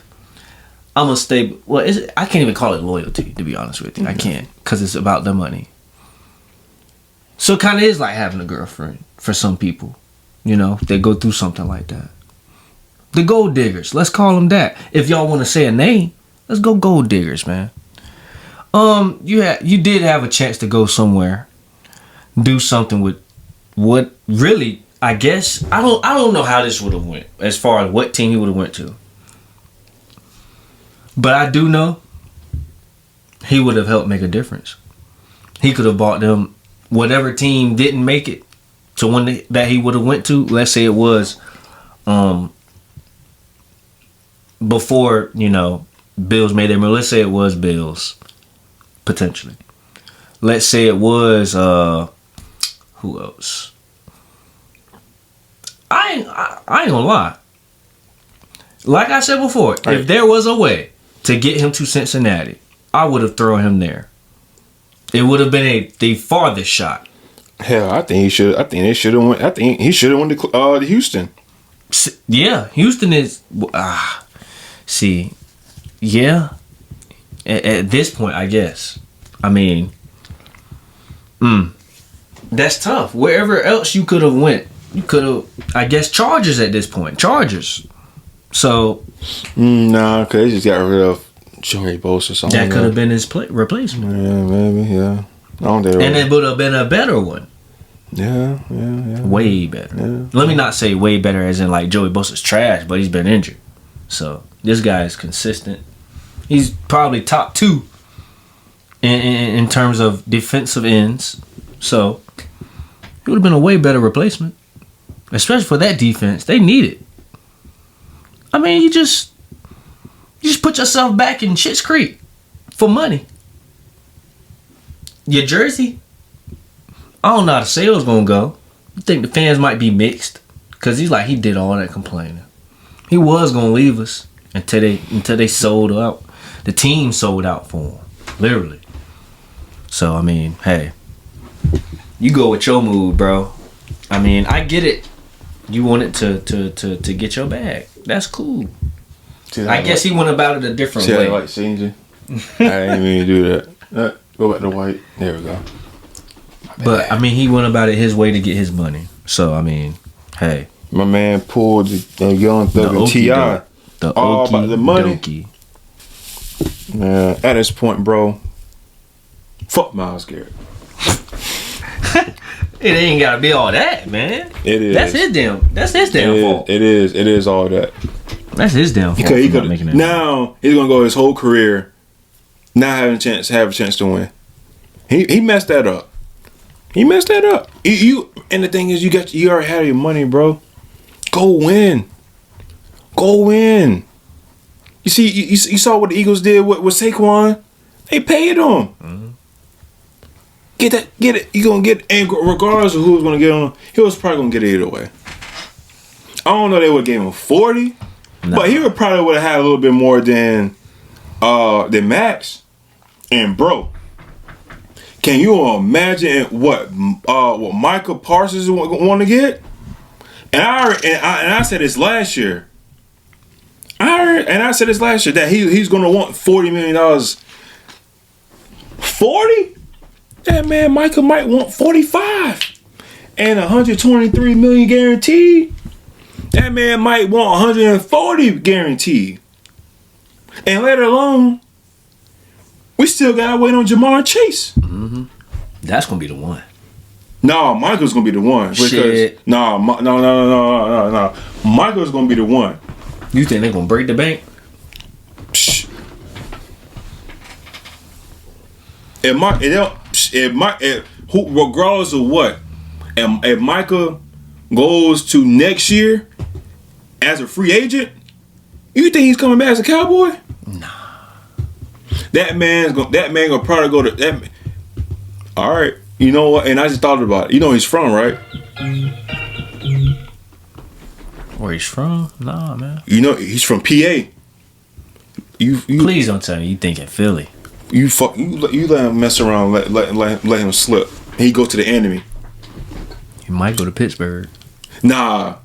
I'm going to stay. Well, I can't even call it loyalty, to be honest with you. I can't, because it's about the money. So it kind of is like having a girlfriend for some people. You know, they go through something like that. The gold diggers. Let's call them that. If y'all want to say a name, let's go gold diggers, man. You did have a chance to go somewhere, do something with what really, I guess, I don't know how this would have went as far as what team he would have went to. But I do know he would have helped make a difference. He could have bought them whatever team didn't make it to one that he would have went to. Let's say it was before, you know, Bills made their move. Let's say it was Bills, potentially. Let's say it was who else? I ain't gonna lie. Like I said before, if there was a way to get him to Cincinnati, I would have thrown him there. It would have been the farthest shot. Hell, I think he should. I think they should have went. I think he should have went to Houston. Yeah, Houston is. See, yeah. At this point, I guess. I mean, that's tough. Wherever else you could have went, you could have. I guess Chargers at this point. Chargers. So Nah, because they just got rid of Joey Bosa or something. that could have been his replacement. Yeah, maybe, yeah. I don't think And it would have been a better one. Yeah. Way better. Yeah. Let me not say way better as in like Joey Bosa's trash, but he's been injured. So this guy is consistent. He's probably top 2 in terms of defensive ends. So it would have been a way better replacement. Especially for that defense. They need it. I mean, you just put yourself back in Schitt's Creek for money. Your jersey, I don't know how the sales gonna go. You think the fans might be mixed? Cause he did all that complaining. He was gonna leave us until they sold out. The team sold out for him, literally. So I mean, hey, you go with your mood, bro. I mean, I get it. You wanted to get your bag. That's cool. I guess he went about it a different way. Like Singer. I didn't mean to do that. Go back to white. There we go. But I mean, he went about it his way to get his money. So I mean, hey, my man pulled the young thug and T.I. All about the money. Dokey. Man, at this point, bro, fuck Myles Garrett. It ain't gotta be all that, man. It is. That's his damn fault. It is all that. That's his damn fault. He could now he's gonna go his whole career not having a chance to win. He messed that up. He messed that up. You and the thing is, you already had your money, bro. Go win. You see, you saw what the Eagles did with Saquon. They paid him. Mm-hmm. Get it. You gonna get, and regardless of who was gonna get on, he was probably gonna get it either way. I don't know. They would have gave him 40, but he would have had a little bit more than Max. And bro, can you imagine what Michael Parsons want to get? And I said this last year. I said this last year that he's gonna want $40 million. 40? That man Michael might want 45 and 123 million guaranteed. That man might want 140 guaranteed. And let alone, we still gotta wait on Jamar Chase. Mm-hmm. That's gonna be the one. No, Michael's gonna be the one. Because, shit. No. Michael's gonna be the one. You think they're gonna break the bank? Psh. Regardless of what, if Micah goes to next year as a free agent, you think he's coming back as a Cowboy? Nah. That man gonna probably go to that. All right, you know what? And I just thought about it. You know where he's from, right? Where he's from? Nah, man. You know he's from PA. You please don't tell me you thinking Philly. You let him mess around, let him slip. He go to the enemy. He might go to Pittsburgh. Nah,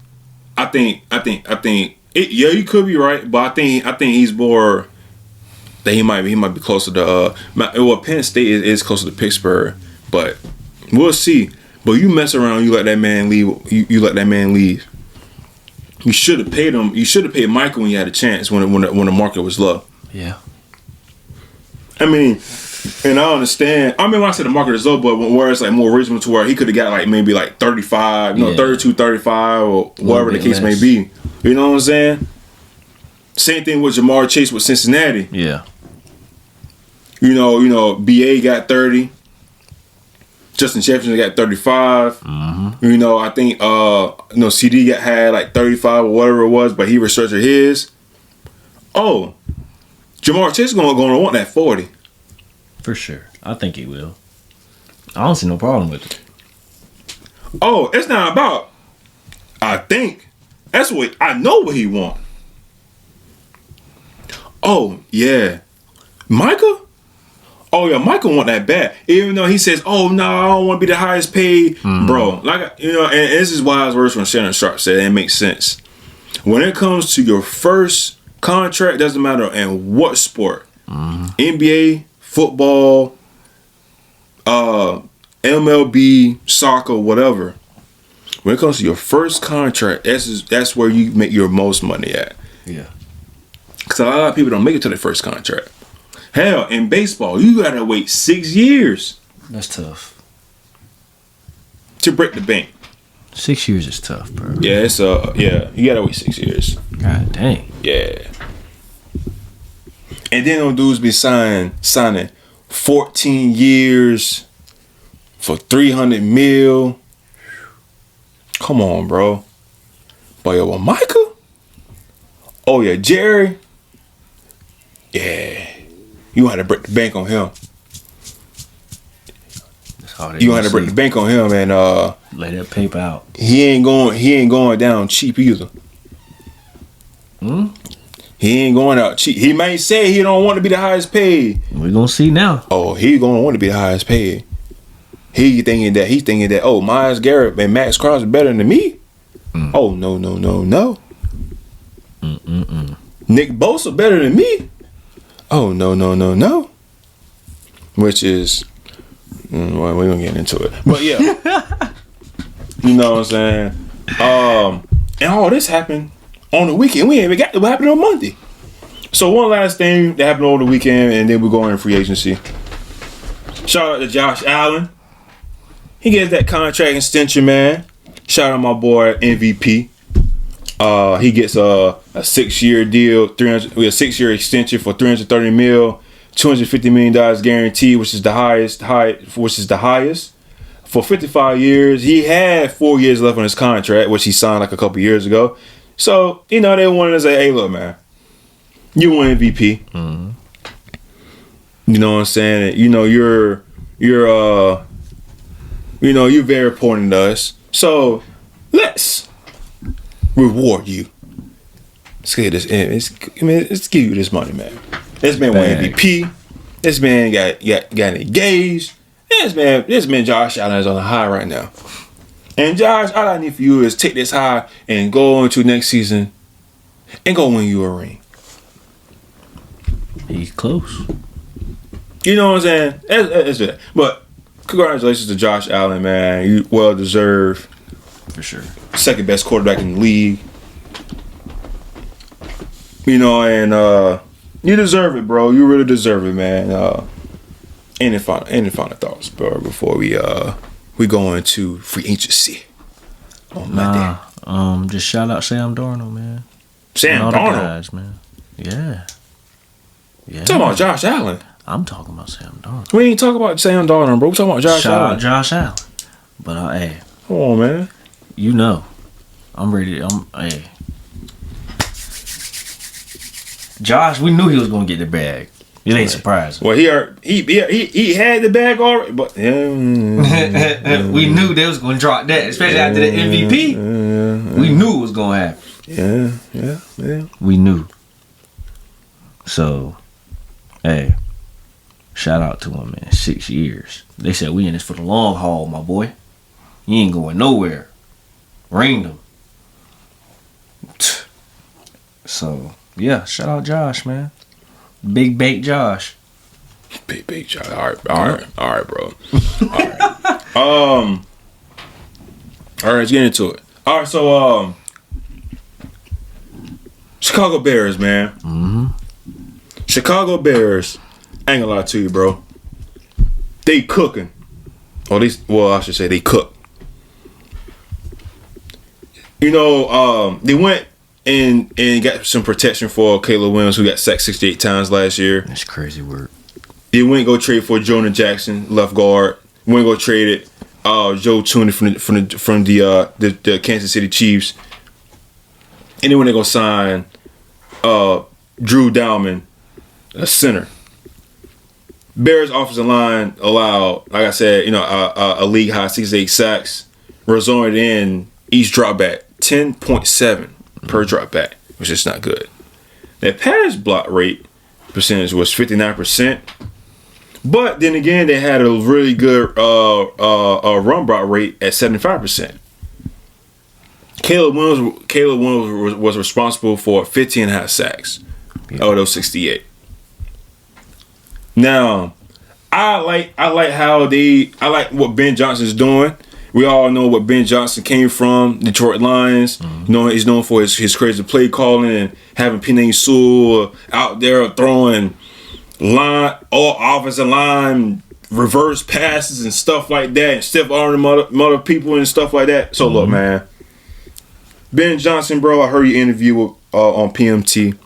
I think yeah, you could be right, but I think he's more that he might be closer to Penn State is closer to Pittsburgh, but we'll see. But you mess around, you let that man leave. You let that man leave. You should have paid him. You should have paid Michael when you had a chance when the market was low. Yeah. I mean, and I understand. I mean, when I said the market is low, but where it's like more reasonable to where he could have got like maybe like 35, 32, 35, or whatever the case may be. You know what I'm saying? Same thing with Jamar Chase with Cincinnati. Yeah. You know, BA got 30. Justin Jefferson got 35. Mm-hmm. You know, I think CD had like 35 or whatever it was, but he restructured his. Oh, Jamar Chase is going to want that 40. For sure. I think he will. I don't see no problem with it. Oh, it's not about I think. That's what I know what he want. Oh, yeah. Micah? Oh, yeah, Micah want that bad. Even though he says, oh, no, I don't want to be the highest paid. Bro, like, you know, and this is wise words from Shannon Sharp said, and it makes sense. When it comes to your first contract, doesn't matter in what sport. NBA, football, MLB, soccer, whatever. When it comes to your first contract, that's where you make your most money at. Yeah. Because a lot of people don't make it to their first contract. Hell, in baseball, you gotta wait 6 years That's tough. to break the bank. 6 years is tough, bro. Yeah, it's you gotta wait 6 years. God dang. Yeah. And then them dudes be signing 14 years for $300 million. Come on, bro. But yo, well, Micah? Oh yeah, Jerry? Yeah. You gonna have to break the bank on him. You gonna have to break the bank on him and lay that paper out. he ain't going down cheap either. Hmm? He ain't going out cheap. He may say he don't want to be the highest paid. We're gonna see now. Oh, he gonna want to be the highest paid. He's thinking that oh, Myles Garrett and Max Crosby better than me. Oh no. Nick Bosa better than me. Oh no. Which is well, we're gonna get into it. But yeah. You know what I'm saying? And all this happened on the weekend. We ain't even got to what happened on Monday. So one last thing that happened over the weekend, and then we're going in free agency. Shout out to Josh Allen. He gets that contract extension, man. Shout out my boy MVP. He gets a 6-year deal, a 6-year extension for $330 million, $250 million guaranteed, which is the highest for 55 years. He had 4 years left on his contract, which he signed like a couple years ago. So they wanted to say, "Hey, look, man, you won MVP. Mm-hmm. You know what I'm saying? You're very important to us. So let's reward you. Let's give you this money, man. This man won MVP. This man got engaged. This man Josh Allen is on a high right now. And Josh, all I need for you is take this high and go into next season and go win you a ring. He's close. You know what I'm saying? That's it. But congratulations to Josh Allen, man. You well deserved. For sure. Second best quarterback in the league. And you deserve it, bro. You really deserve it, man. Any final thoughts, bro, before we go into free agency on Monday? Just shout out Sam Darnold, man. Sam Darnold, guys, man. Yeah. Talking about Josh Allen. I'm talking about Sam Darnold. We ain't talking about Sam Darnold, bro. We talking about Josh Allen. Shout out Josh Allen. But hey, come on, man. I'm ready. Hey, Josh, we knew he was gonna get the bag. It ain't surprising. Well, he had the bag already, but we knew they was gonna drop that, especially after the MVP. We knew it was gonna happen. Yeah. We knew. So, hey, shout out to him, man. 6 years. They said we in this for the long haul, my boy. You ain't going nowhere. Ring them. So, yeah, shout out Josh, man. Big Bake Josh. Big Josh. All right, bro. All right, let's get into it. All right, so Chicago Bears, man. Mm-hmm. Chicago Bears. I ain't gonna lie to you, bro. They cooking. Or at least, I should say they cook. They went and got some protection for Caleb Williams, who got sacked 68 times last year. That's crazy work. They went and go trade for Jonah Jackson, left guard. Went and go trade it. Joe Tooney from the Kansas City Chiefs. And then when they go sign Drew Dalman, a center. Bears offensive line allowed, like I said, a league high 68 sacks, resulted in each drop back 10.7 per drop back, which is not good. Their pass block rate percentage was 59%, but then again they had a really good run block rate at 75%. Caleb Williams was responsible for 15.5 sacks out of those 68. Now, I like what Ben Johnson's doing We all know what Ben Johnson came from, Detroit Lions. You know, he's known for his crazy play calling and having Penei Sewell out there throwing all offensive line reverse passes and stuff like that, and stiff arming other people and stuff like that. So look, man, Ben Johnson, bro, I heard your interview on PMT.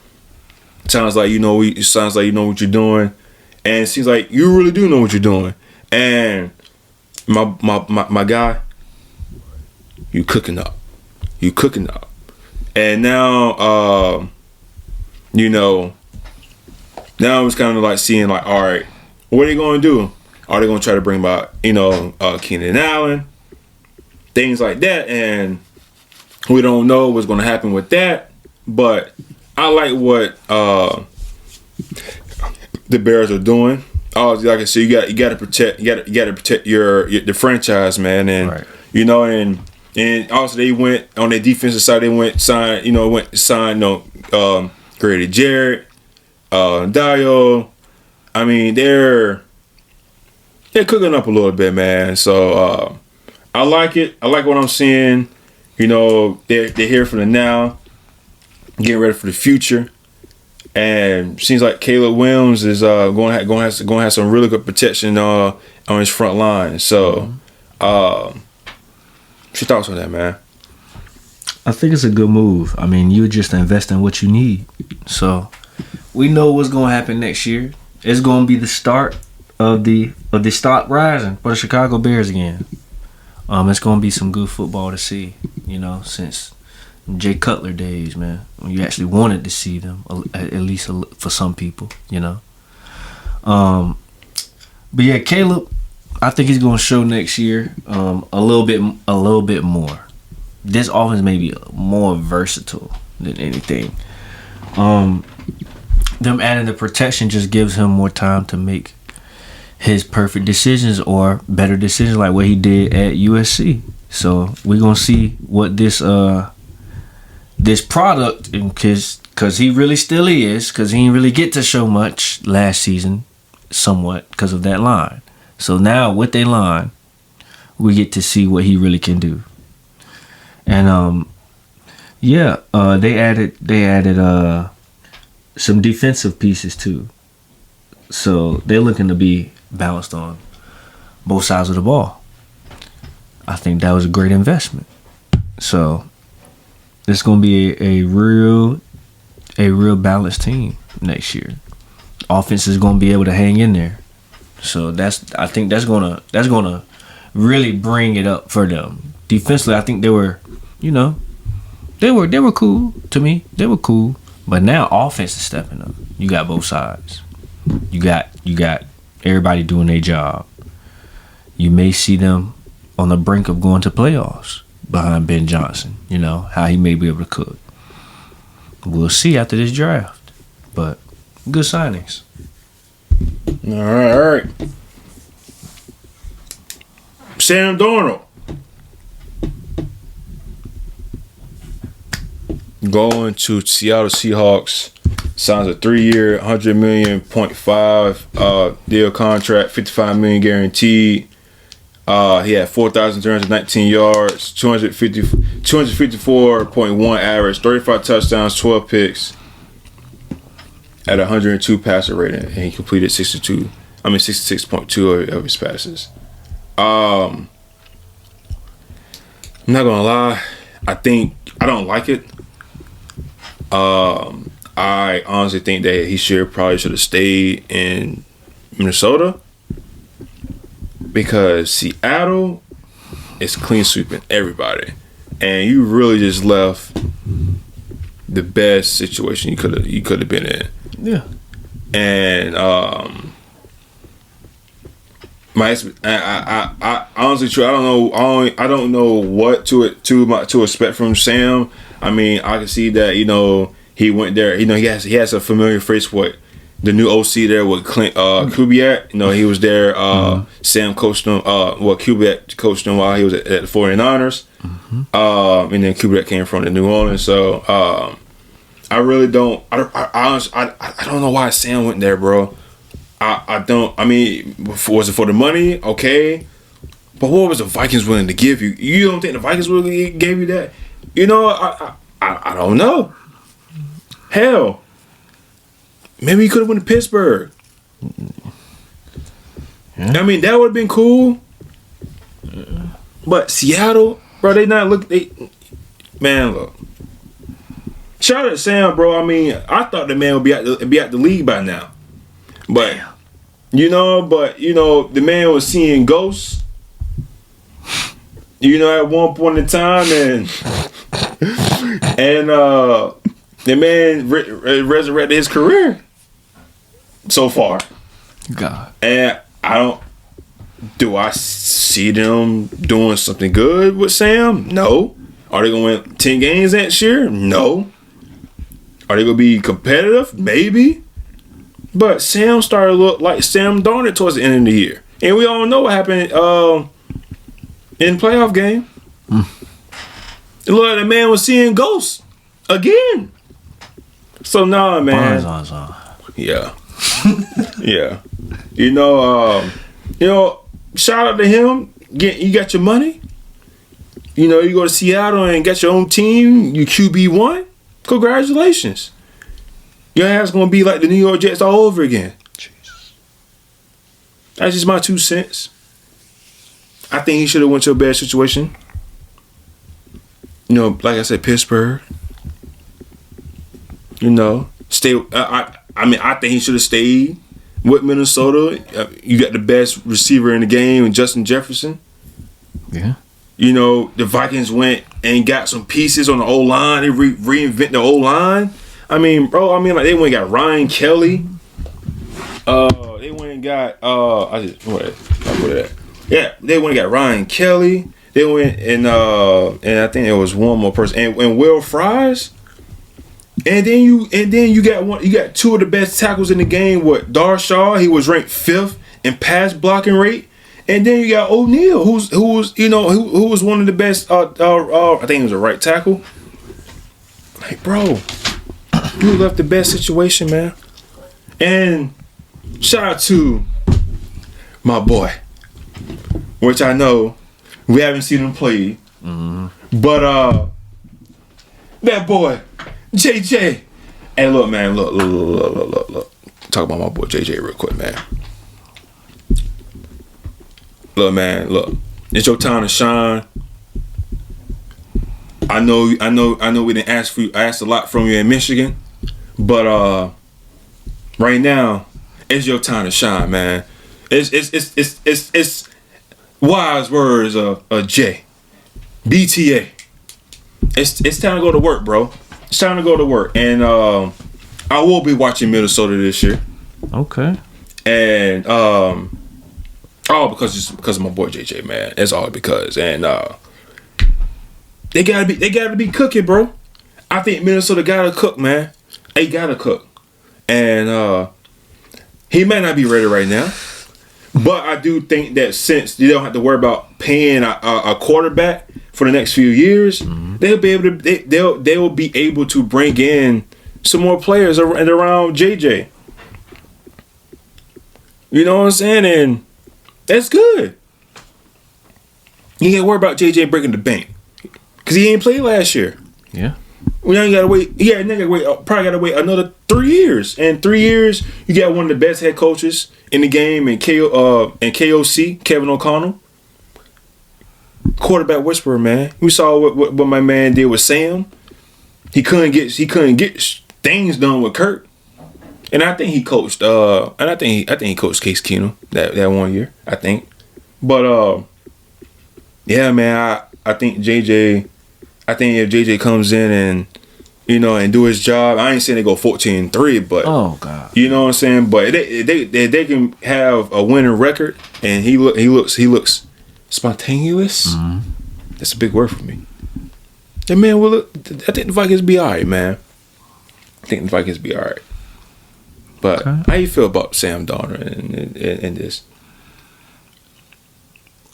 Sounds like you know what you're doing, and it seems like you really do know what you're doing. And my guy, you cooking up, and now you know, now it's kind of like seeing like, all right, what are they going to do? Are they going to try to bring back, you know, Keenan Allen, things like that, and we don't know what's going to happen with that. But I like what the Bears are doing. Like I said, you got to protect the franchise, man, and right. you know, and also they went on their defensive side. They signed created Jarrett, Dio. I mean, they're cooking up a little bit, man. So I like it. I like what I'm seeing. You know, they're here for the now, getting ready for the future. And seems like Caleb Williams is going to have some really good protection on his front line. So, what's your thoughts on that, man? I think it's a good move. I mean, you just invest in what you need. So, we know what's going to happen next year. It's going to be the start of the stock rising for the Chicago Bears again. It's going to be some good football to see, you know, since Jay Cutler days, man, when you actually wanted to see them, at least for some people, you know. But yeah, Caleb, I think he's going to show next year a little bit more. This offense may be more versatile than anything. Them adding the protection just gives him more time to make his perfect decisions or better decisions like what he did at USC. So we're going to see what this product, because he really still is, because he didn't really get to show much last season, somewhat because of that line. So now with their line, we get to see what he really can do. And they added some defensive pieces too. So they're looking to be balanced on both sides of the ball. I think that was a great investment. So it's going to be a real balanced team next year. Offense is going to be able to hang in there. So I think that's gonna really bring it up for them. Defensively, I think they were cool to me. They were cool, but now offense is stepping up. You got both sides. You got everybody doing their job. You may see them on the brink of going to playoffs behind Ben Johnson. You know how he may be able to cook. We'll see after this draft, but good signings. All right. Sam Darnold going to Seattle Seahawks. Signs a 3-year, $100 million, 0.5 deal contract, $55 million guaranteed. He had 4,319 yards, 254.1 average, 35 touchdowns, 12 picks, at 102 passer rating, and he completed 66.2 of his passes. I'm not gonna lie, I don't like it. I honestly think that he probably should have stayed in Minnesota, because Seattle is clean sweeping everybody, and you really just left the best situation you could have been in. Yeah. And I honestly, I don't know what to expect from Sam. I mean, I can see that, you know, he went there. You know, he has a familiar face with the new OC there with Clint Kubiak. You know, he was there. Sam coached him. Kubiak coached him while he was at the 49ers. And then Kubiak came from the New Orleans. So I really don't. I don't know why Sam went there, bro. I don't. I mean, was it for the money? Okay, But what was the Vikings willing to give you? You don't think the Vikings would gave you that? You know, I don't know. Hell, maybe he could have went to Pittsburgh. Yeah. I mean, that would have been cool. But Seattle, bro, they not look. Man, look. Shout out to Sam, bro. I mean, I thought the man would be at the league by now. But you know, the man was seeing ghosts. You know, at one point in time, and the man resurrected his career so far. God. And do I see them doing something good with Sam? No. Are they going to win 10 games next year? No. Are they going to be competitive? Maybe. But Sam started to look like Sam Darnold towards the end of the year. And we all know what happened in the playoff game. It looked like the man was seeing ghosts again. So, nah, man. Yeah. Yeah. You know, shout out to him. You got your money. You know, you go to Seattle and get your own team. You QB1. Congratulations. Your ass gonna be like the New York Jets all over again. Jesus. That's just my 2 cents. I think he should have went to a bad situation. You know, like I said, Pittsburgh. You know, stay. I mean, I think he should have stayed with Minnesota. You got the best receiver in the game, Justin Jefferson. Yeah. You know, the Vikings went and got some pieces on the O-line. They reinvent the O-line. I mean, bro, like they went and got Ryan Kelly. They went and got they went and got Ryan Kelly. They went and I think there was one more person and Will Fries. And then you got 2 of the best tackles in the game with Darshaw. He was ranked 5th in pass blocking rate. And then you got O'Neal, who was one of the best. I think he was a right tackle. Like, bro, you left the best situation, man. And shout out to my boy, which I know we haven't seen him play, but that boy, JJ. Hey, look, man, look. Talk about my boy JJ real quick, man. Look, man, look. It's your time to shine. I know we didn't ask a lot from you in Michigan, but right now, it's your time to shine, man. It's wise words of J. BTA. It's time to go to work, bro. It's time to go to work. And I will be watching Minnesota this year. Okay. And all because of my boy JJ, man. That's all because. And they gotta be cooking, bro. I think Minnesota gotta cook, man. They gotta cook. And he might not be ready right now. But I do think that since you don't have to worry about paying a quarterback for the next few years, they'll be able to they will be able to bring in some more players around JJ. You know what I'm saying? And that's good. You can't worry about JJ breaking the bank because he ain't played last year. Yeah. We ain't gotta wait. Yeah, probably gotta wait another 3 years. And 3 years, you got one of the best head coaches in the game, and KOC, Kevin O'Connell, quarterback whisperer, man. We saw what my man did with Sam. He couldn't get things done with Kurt. And I think he coached. I think he coached Case Keenum that 1 year. I think, but yeah, man. I think JJ. I think if JJ comes in and and do his job, I ain't saying they go 14-3, but oh god, you know what I'm saying. But they can have a winning record, and he looks spontaneous. That's a big word for me. And man, I think the Vikings be all right, man. I think the Vikings be all right. But how you feel about Sam Darnold and this?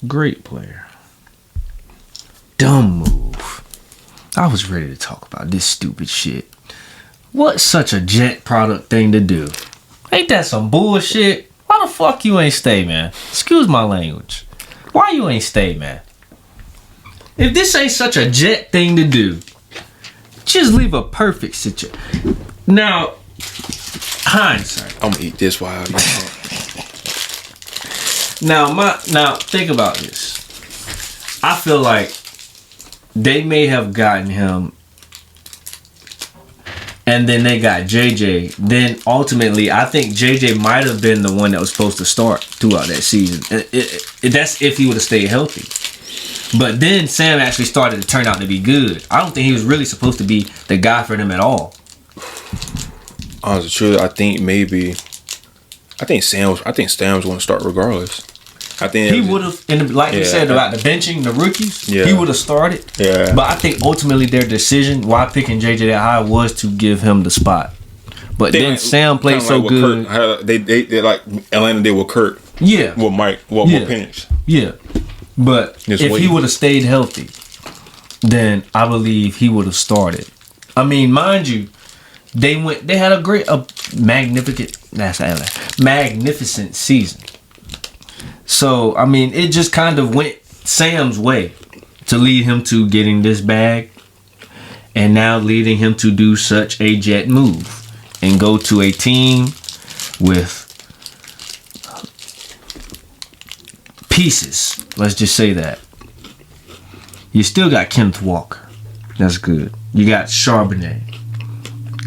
Great player. Dumb move. I was ready to talk about this stupid shit. What's such a jet product thing to do? Ain't that some bullshit? Why the fuck you ain't stay, man? Excuse my language. Why you ain't stay, man? If this ain't such a Jet thing to do, just leave a perfect situation. Now, hindsight. I'm gonna eat this while you talk. Now think about this. I feel like they may have gotten him, and then they got JJ. Then ultimately, I think JJ might have been the one that was supposed to start throughout that season. That's if he would have stayed healthy. But then Sam actually started to turn out to be good. I don't think he was really supposed to be the guy for them at all. Honestly, truly, I think Sam was going to start regardless. I think he would have, like you said about the benching the rookies. Yeah. He would have started. Yeah. But I think ultimately their decision why picking JJ that high was to give him the spot. But then like, Sam played so like good. Kurt, they like Atlanta did with Kurt. Yeah. With Mike. With Penix. Yeah. But if he would have stayed healthy, then I believe he would have started. I mean, mind you, they had a magnificent season. So, I mean, it just kind of went Sam's way to lead him to getting this bag and now leading him to do such a Jet move and go to a team with pieces. Let's just say that. You still got Kenneth Walker. That's good. You got Charbonnet.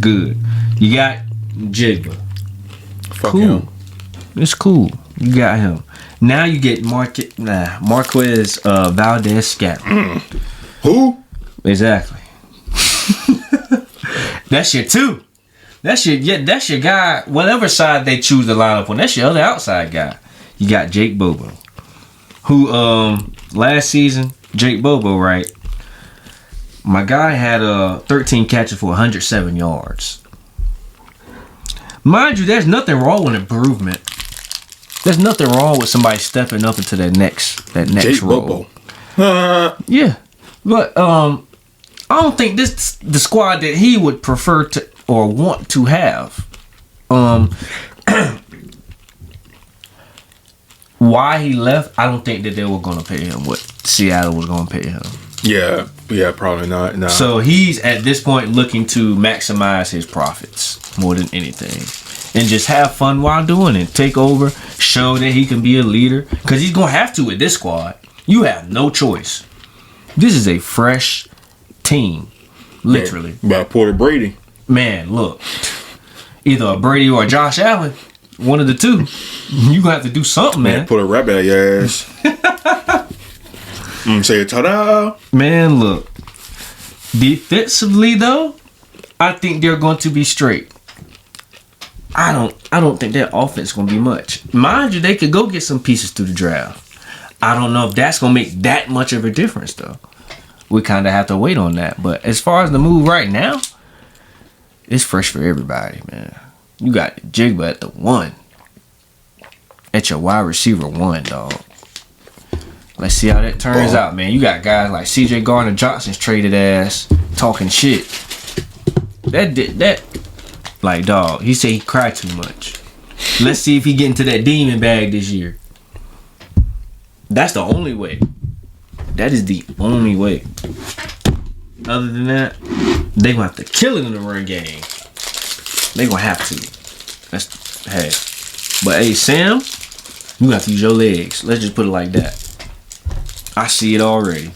Good. You got Jigba. Cool. Him. It's cool. You got him. Now you get Marquez Valdez Scantling. Who? Exactly. That's your two. That's your guy. Whatever side they choose to line up on, that's your other outside guy. You got Jake Bobo, who last season, Jake Bobo, right? My guy had 13 catches for 107 yards. Mind you, there's nothing wrong with improvement. There's nothing wrong with somebody stepping up into that next Jake role. Bobo. Yeah, but I don't think this the squad that he would prefer to or want to have. Why he left, I don't think that they were going to pay him what Seattle was going to pay him. Yeah, probably not. No. So he's at this point looking to maximize his profits more than anything. And just have fun while doing it. Take over, show that he can be a leader. Because he's going to have to with this squad. You have no choice. This is a fresh team. Literally. By Porter Brady. Man, look. Either a Brady or a Josh Allen. One of the two. You're going to have to do something, man. Put a rabbit at your ass. Say ta-da. Man, look. Defensively, though, I think they're going to be straight. I don't think that offense is going to be much. Mind you, they could go get some pieces through the draft. I don't know if that's going to make that much of a difference, though. We kind of have to wait on that. But as far as the move right now, it's fresh for everybody, man. You got Jigba at the 1. At your wide receiver 1, dog. Let's see how that turns out, man. You got guys like CJ Gardner-Johnson's traded ass talking shit. That like, dog, he said he cried too much. Let's see if he get into that demon bag this year. That's the only way. That is the only way. Other than that, they gonna have to kill it in the run game. They gonna have to. Hey. But hey, Sam, you have to use your legs. Let's just put it like that. I see it already.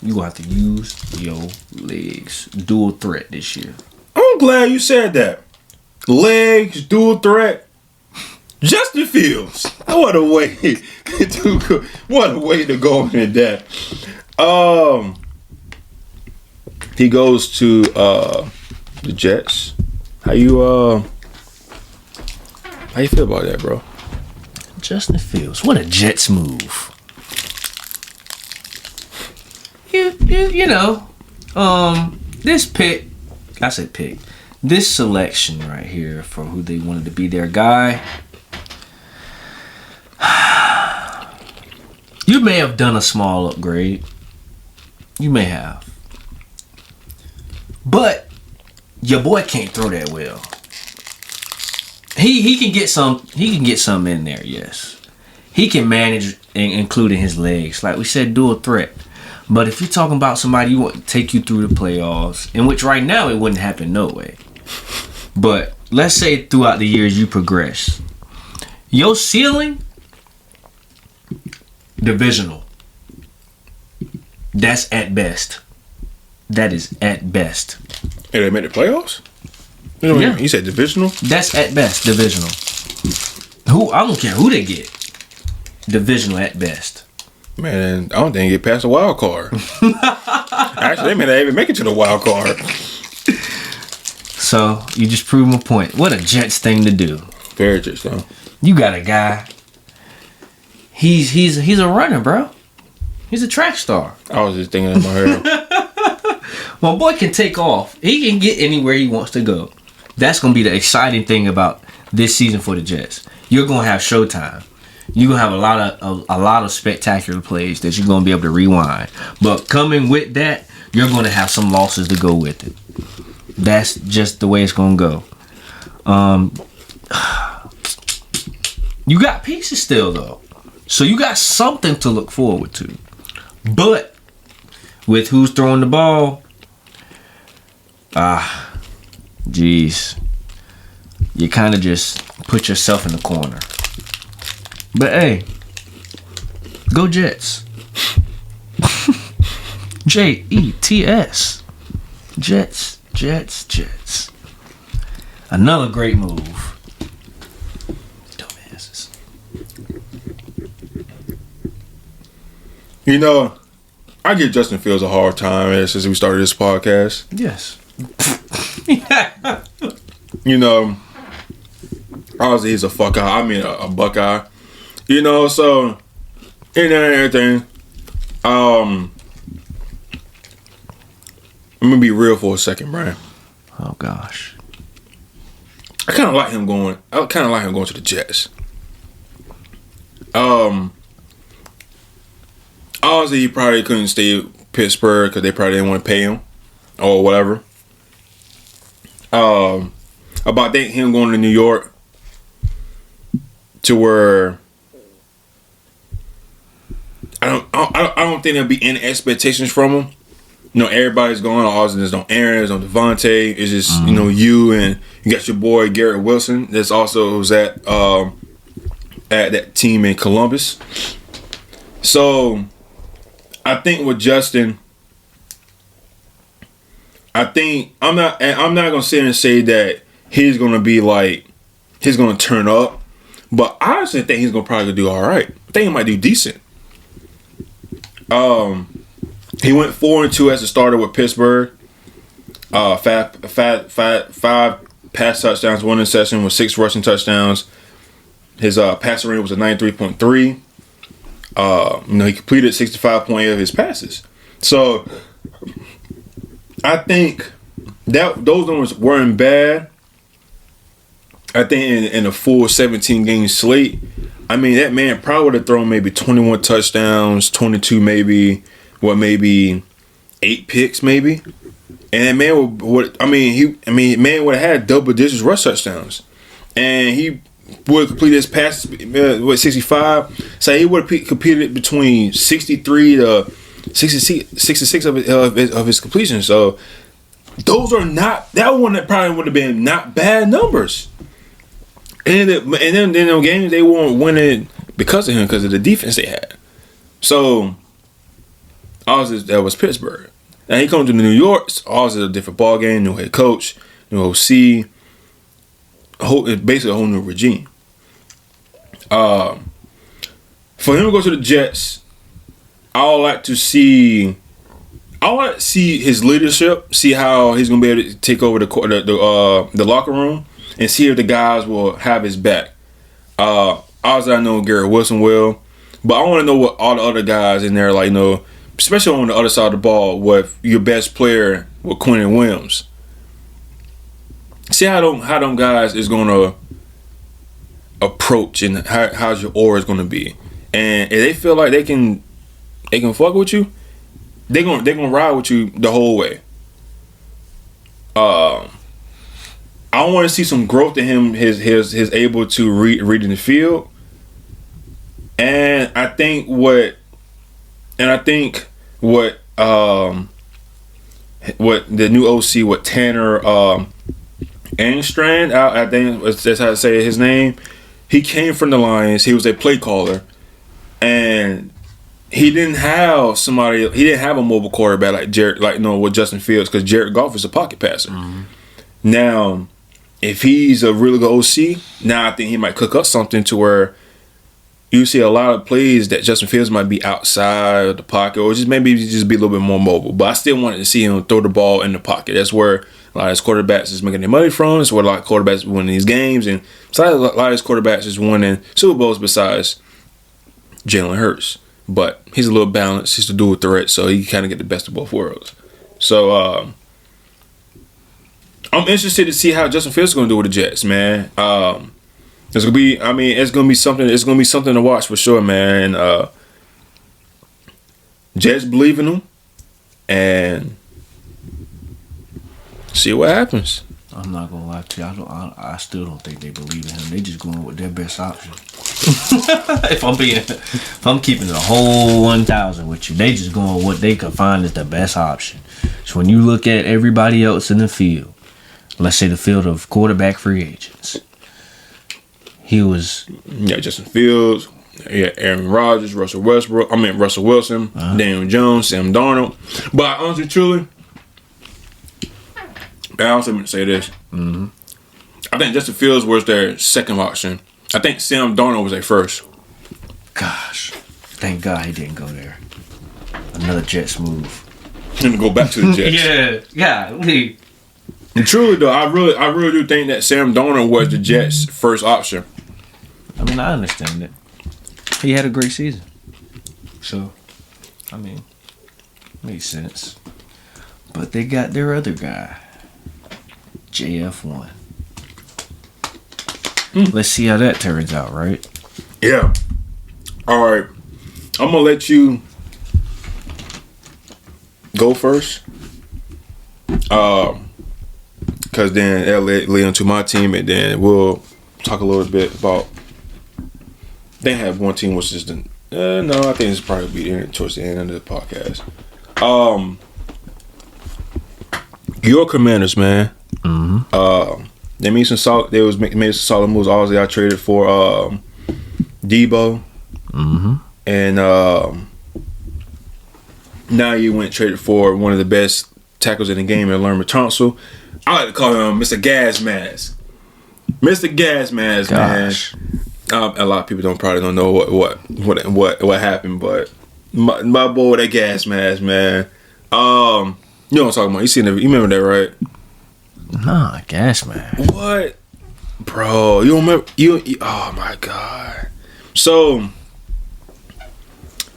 You gonna have to use your legs. Dual threat this year. I'm glad you said that. Legs, dual threat. Justin Fields. What a way to go. What a way to go into that. He goes to the Jets. How you feel about that, bro? Justin Fields. What a Jets move. You know, this pick, this selection right here for who they wanted to be their guy. You may have done a small upgrade. You may have. But your boy can't throw that well. He can get some in there, yes. he can manage, including his legs. Like we said, dual threat. But if you're talking about somebody you want to take you through the playoffs, in which right now it wouldn't happen no way. But let's say throughout the years you progress. Your ceiling, divisional. That's at best. That is at best. Hey, they made the playoffs? Yeah. You said divisional? That's at best, divisional. I don't care who they get. Divisional at best. Man, I don't think they get past the wild card. Actually, they may not even make it to the wild card. So, you just proved my point. What a Jets thing to do. Very Jets, though. You got a guy. He's a runner, bro. He's a track star. I was just thinking in my head. My boy can take off. He can get anywhere he wants to go. That's going to be the exciting thing about this season for the Jets. You're going to have showtime. You're going to have a lot of spectacular plays that you're going to be able to rewind. But coming with that, you're going to have some losses to go with it. That's just the way it's going to go. You got pieces still, though. So you got something to look forward to. But with who's throwing the ball, geez, you kind of just put yourself in the corner. But hey, go Jets. Jets. Jets. Another great move. Dumbasses. You know, I give Justin Fields a hard time ever since we started this podcast. Yes. You know, obviously he's a a Buckeye. You know, so and everything. I'm gonna be real for a second, Brian. Oh gosh. I kind of like him going to the Jets. Obviously, he probably couldn't stay at Pittsburgh because they probably didn't want to pay him or whatever. About him going to New York to where I don't think there'll be any expectations from him. You know, everybody's going. Obviously, there's no Aaron, there's no Davante. It's just you and you got your boy Garrett Wilson. That's also was at that team in Columbus. So I think with Justin, I'm not gonna sit and say that he's gonna turn up, but I honestly think he's gonna probably do all right. I think he might do decent. He went 4-2 as a starter with Pittsburgh. Five pass touchdowns, 1 interception with 6 rushing touchdowns. His passer rating was a 93.3. He completed 65.8 of his passes. So I think that those numbers weren't bad. I think in a full 17 game slate, I mean that man probably would have thrown maybe 21 touchdowns, 22 maybe 8 picks maybe. And that man would have had double digits rush touchdowns. And he would complete his passes with 65. So he would have competed between 63 to 66 of his completions. So those are not, that one that probably would have been not bad numbers. And then in those games they weren't winning because of him, because of the defense they had. So obviously that was Pittsburgh. Now he comes to New York. Obviously a different ball game, new head coach, new OC, basically a whole new regime. For him to go to the Jets, I would like to see his leadership, see how he's gonna be able to take over the locker room, and see if the guys will have his back. Obviously, I know Garrett Wilson will, but I want to know what all the other guys in there, especially on the other side of the ball, with your best player, with Quentin Williams. See how them guys is gonna approach and how's your aura is gonna be, and if they feel like they can fuck with you, they're gonna ride with you the whole way. I want to see some growth in him. His able to read in the field. And I think what the new OC, what Tanner Angstrand, I think that's how to say his name. He came from the Lions. He was a play caller, and he didn't have somebody. He didn't have a mobile quarterback like with Justin Fields, because Jared Goff is a pocket passer. Mm-hmm. Now, if he's a really good OC, now I think he might cook up something to where you see a lot of plays that Justin Fields might be outside of the pocket, or just maybe just be a little bit more mobile. But I still wanted to see him throw the ball in the pocket. That's where a lot of his quarterbacks is making their money from. That's where a lot of quarterbacks winning these games, and a lot of his quarterbacks is winning Super Bowls besides Jalen Hurts. But he's a little balanced. He's a dual threat, so he kind of get the best of both worlds. So I'm interested to see how Justin Fields is going to do with the Jets, man. It's gonna be. I mean, it's gonna be something. It's gonna be something to watch for sure, man. Jets believe in him, and see what happens. I'm not gonna lie to you. I still don't think they believe in him. They just going with their best option. if I'm keeping it a whole 1,000 with you, they just going with what they can find is the best option. So when you look at everybody else in the field, let's say the field of quarterback free agents. He was Justin Fields, Aaron Rodgers, Russell Wilson, Daniel Jones, Sam Darnold. But honestly, truly, I also meant to say this. Mm-hmm. I think Justin Fields was their second option. I think Sam Darnold was their first. Gosh, thank God he didn't go there. Another Jets move. And to go back to the Jets. yeah. And truly though, I really do think that Sam Darnold was the Jets' first option. I mean, I understand it. He had a great season. So, I mean, makes sense. But they got their other guy, JF1. Let's see how that turns out, right? Yeah. All right. I'm going to let you go first. Because then it'll lead into my team, and then we'll talk a little bit about. They have one team which is the no, I think it's probably be towards the end of the podcast. Your Commanders, man. Mm-hmm. They made some solid. They made some solid moves. Obviously, I traded for Debo, and now you went traded for one of the best tackles in the game, Laremy Tunsil. I like to call him Mr. Gas Mask. Mr. Gas Mask, Gosh. man. A lot of people probably don't know what happened, but my boy, that Gas Mask, man. You know what I'm talking about? You remember that, right? Nah, Gas Mask. What, bro? You don't remember? You? Oh my God. So,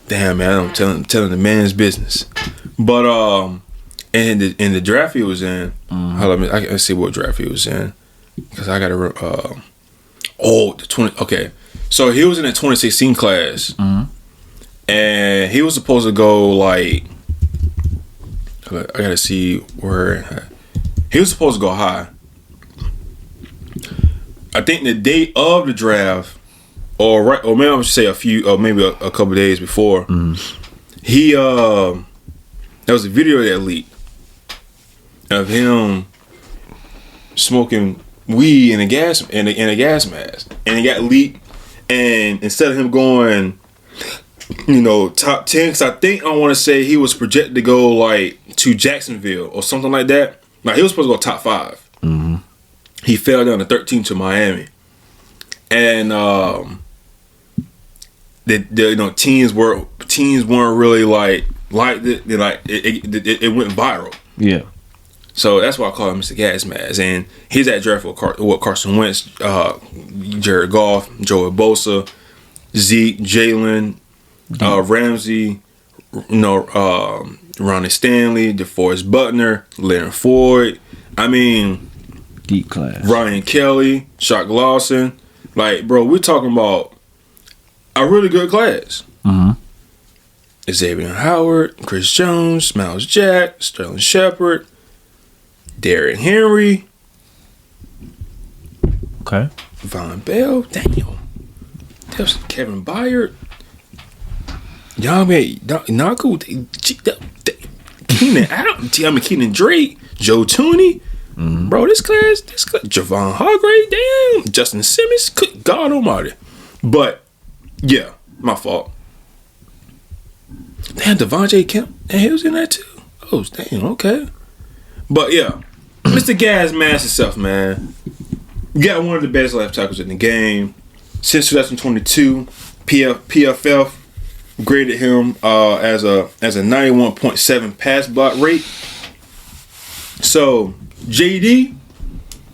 damn, man, I'm telling the man's business, but in the draft he was in. I can see what draft he was in because I got to. The 20. Okay, so he was in the 2016 class, and he was supposed to go like. I gotta see where he was supposed to go high. I think the day of the draft, or maybe I should say maybe a couple of days before, he there was a video that leaked of him smoking weed in a gas mask, and it got leaked. And instead of him going, top 10, because I think I want to say he was projected to go like to Jacksonville or something like that. Like he was supposed to go top 5. Mm-hmm. He fell down to 13 to Miami, and teams weren't really like it went viral. Yeah. So that's why I call him Mr. Gas Mask. And he's at draft with Carson Wentz, Jared Goff, Joey Bosa, Zeke, Jalen, Ramsey, Ronnie Stanley, DeForest Buckner, Leonard Floyd. I mean, deep class. Ryan Kelly, Shock Lawson. Like, bro, we're talking about a really good class. Mm-hmm. Xavier Howard, Chris Jones, Myles Jack, Sterling Shepard, Derrick Henry. Okay. Von Bell. Damn. There's Kevin Byard. Y'all man, not cool. Keenan Adams, Keenan Drake, Joe Tooney. Bro, this class, Javon Hargrave, damn, Justin Simmons, good God Almighty. But yeah, my fault. Damn, Devontae Kemp, and he was in that too. Oh, damn, okay. But yeah, Mr. Gas Mask himself, man. You got one of the best left tackles in the game since 2022. PFF graded him as a 91.7 pass block rate. So JD,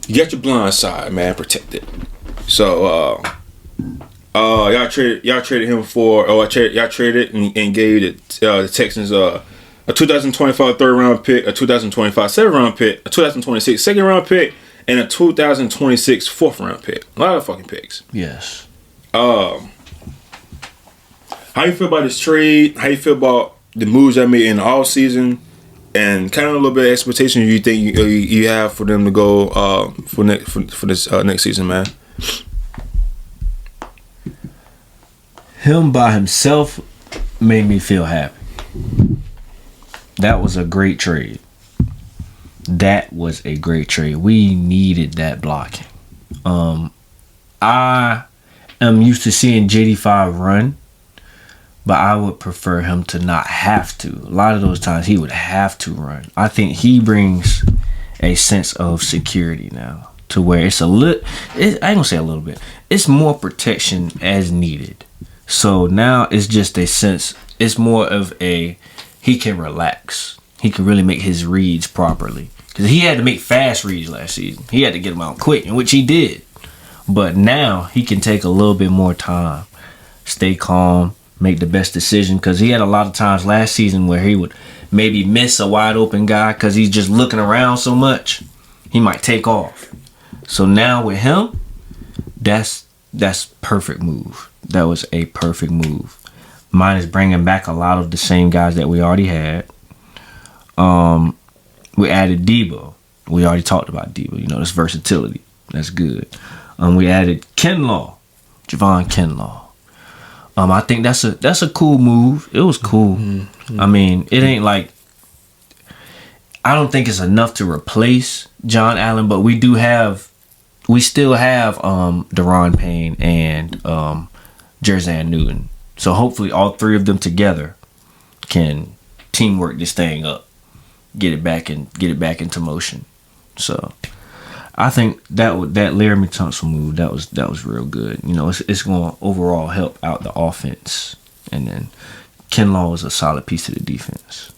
you got your blind side, man, protected. So y'all traded him for y'all traded and gave the Texans a 2025 third round pick, a 2025 seventh round pick, a 2026 second round pick, and a 2026 fourth round pick. A lot of fucking picks. Yes. How you feel about this trade? How you feel about the moves I made in the off season? And kind of a little bit of expectation you think you have for them to go for this next season, man. Him by himself made me feel happy. That was a great trade. That was a great trade. We needed that blocking. I am used to seeing JD5 run, but I would prefer him to not have to. A lot of those times he would have to run. I think he brings a sense of security now to where it's I ain't gonna say a little bit. It's more protection as needed. So now it's just a sense. It's more of a he can relax. He can really make his reads properly. Because he had to make fast reads last season. He had to get them out quick, in which he did. But now he can take a little bit more time, stay calm, make the best decision. Because he had a lot of times last season where he would maybe miss a wide open guy because he's just looking around so much. He might take off. So now with him, that's perfect move. That was a perfect move. Mine is bringing back a lot of the same guys that we already had. We added Debo. We already talked about Debo. You know, that's versatility. That's good. We added Javon Kinlaw. I think that's a cool move. It was cool. Mm-hmm. I mean, it ain't like, I don't think it's enough to replace John Allen, but we still have Daron Payne and Jerzan Newton. So hopefully all three of them together can teamwork this thing up, get it back into motion. So I think that Laremy Tunsil move that was real good. You know, it's going to overall help out the offense, and then Kinlaw is a solid piece of the defense.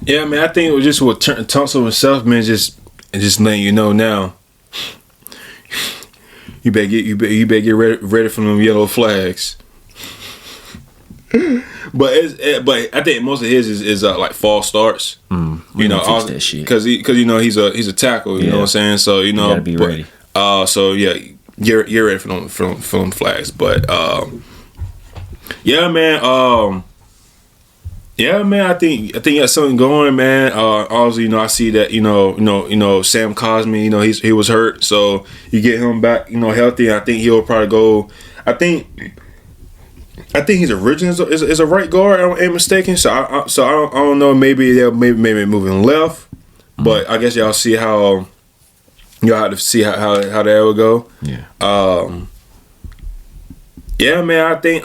Yeah, man, I think it was just what Tunsil himself, man, just letting you know now. You better get ready for them yellow flags. But I think most of his is like false starts. You know, because you know he's a tackle. You know what I'm saying? So you know, you gotta be ready. So yeah, you're ready for them flags. But yeah, man. I think you got something going, man. Also, you know, I see that you know Sam Cosmi. You know, he was hurt, so you get him back, you know, healthy. I think he'll probably go. I think his origin is a right guard. I ain't mistaken. So I don't know. Maybe they'll maybe moving left, but I guess y'all have to see how that will go. Yeah. Yeah, man. I think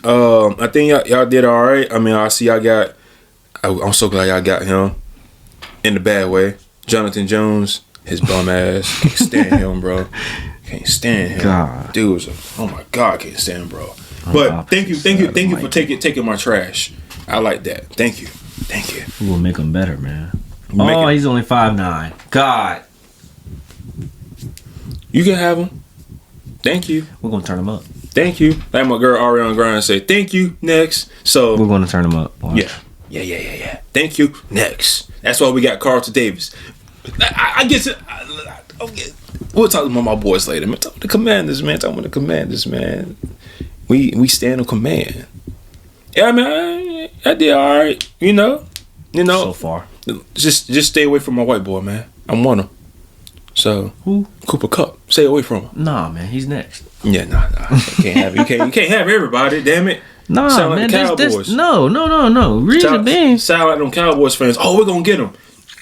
y'all did all right. I mean, I see y'all got. I'm so glad y'all got him in the bad way. Jonathan Jones, his bum ass. Can't stand him, bro. Can't stand him. God. Dude, oh my God, can't stand him, bro. But thank you for taking my trash. I like that. Thank you. We'll make him better, man. He's only 5'9". God. You can have him. Thank you. We're gonna turn him up. Thank you. Like my girl Ariana Grande say, thank you, next. So we're gonna turn him up. Watch. Yeah. Thank you, next. That's why we got Carlton Davis. I get to. We'll talk about my boys later, man. Talk about the Commanders, man. We stand on command. Yeah, man. I did all right. You know. So far. Just stay away from my white boy, man. I want him. So who? Cooper Kupp. Stay away from him. Nah, man. He's next. Yeah, nah. You can't have everybody. Damn it. Nah, sound man, like the Cowboys. no. Reason being, sound like them Cowboys fans. Oh, we're gonna get them.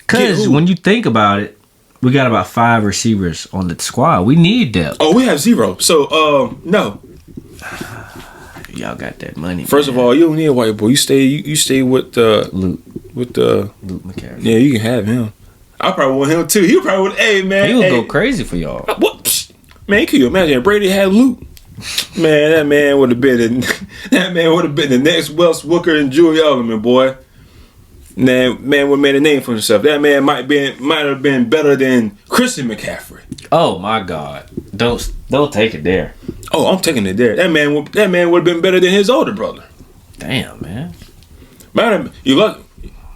because when you think about it, we got about 5 receivers on the squad. We need depth. Oh, we have 0. So, no. Y'all got that money. First of all, you don't need a white boy. You stay with the Luke McCaffrey. Yeah, you can have him. I probably want him too. He probably would. Hey man, He would go crazy for y'all. What? Psst. Man, can you imagine if Brady had Luke? Man, that man would have been the next Wes Welker and Julie Elliman, boy. Man would have made a name for himself. That man might have been better than Christian McCaffrey. Oh my God! Don't take it there. Oh, I'm taking it there. That man would have been better than his older brother. Damn, man. Man,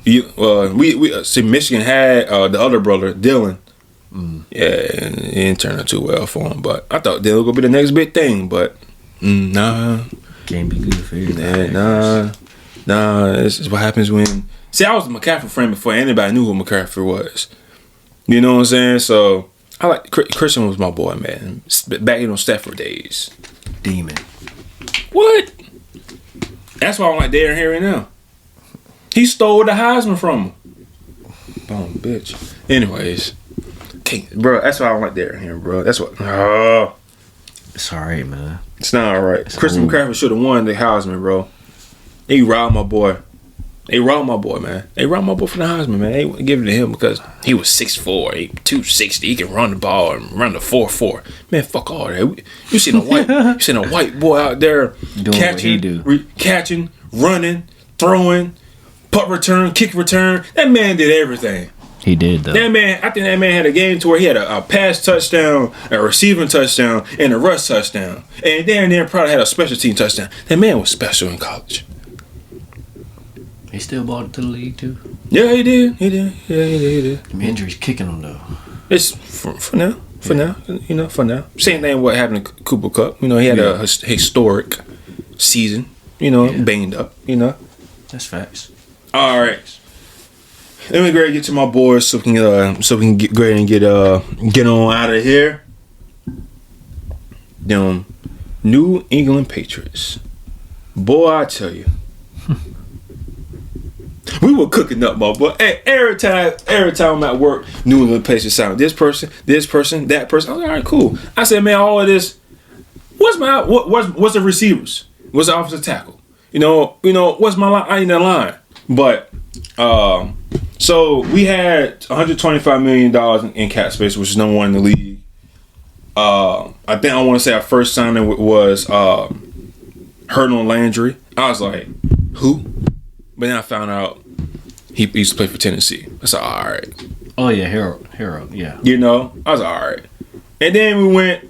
we see Michigan had the other brother Dylan. Yeah, and it didn't turn out too well for him. But I thought Dylan was gonna be the next big thing. But nah, Can't be good for you. Nah. This is what happens when. See, I was a McCaffrey fan before anybody knew who McCaffrey was. You know what I'm saying? So I like Christian was my boy, man. Back in those Stafford days. Demon. What? That's why I'm like Darren Henry now. He stole the Heisman from him. Boom, bitch. Anyways, bro, that's why I don't like Darren Henry, bro. That's what. It's alright, man. It's not alright. Christian McCaffrey should have won the Heisman, bro. He robbed my boy. They robbed my boy, man. They robbed my boy for the Heisman, man. They wouldn't give it to him because he was 6'4", 260. He can run the ball and run the 4.4. Man, fuck all that. You seen a white boy out there catching, running, throwing, punt return, kick return. That man did everything. He did though. That man, I think that man had a game to where he had a pass touchdown, a receiving touchdown, and a rush touchdown. And then probably had a special team touchdown. That man was special in college. He still bought it to the league too. Yeah, he did. Yeah, he did. Them injuries kicking him though. It's for now. For now. Same thing what happened to Cooper Kupp. He had a historic season. Banged up. That's facts. All right. Let me go ahead and get to my boys so we can get go ahead and get on out of here. Them New England Patriots. Boy, I tell you. We were cooking up, my boy. Hey, every time I'm at work, New England Patriots sound this person, that person. I was like, all right, cool. I said, man, all of this. What's the receivers? What's the offensive tackle? What's my line? I need that line. But so we had $125 million in cap space, which is number 1 in the league. I want to say our first signing was Hernan Landry. I was like, who? But then I found out he used to play for Tennessee. I said, all right. Oh yeah, Harold, yeah. I was like, all right. And then we went,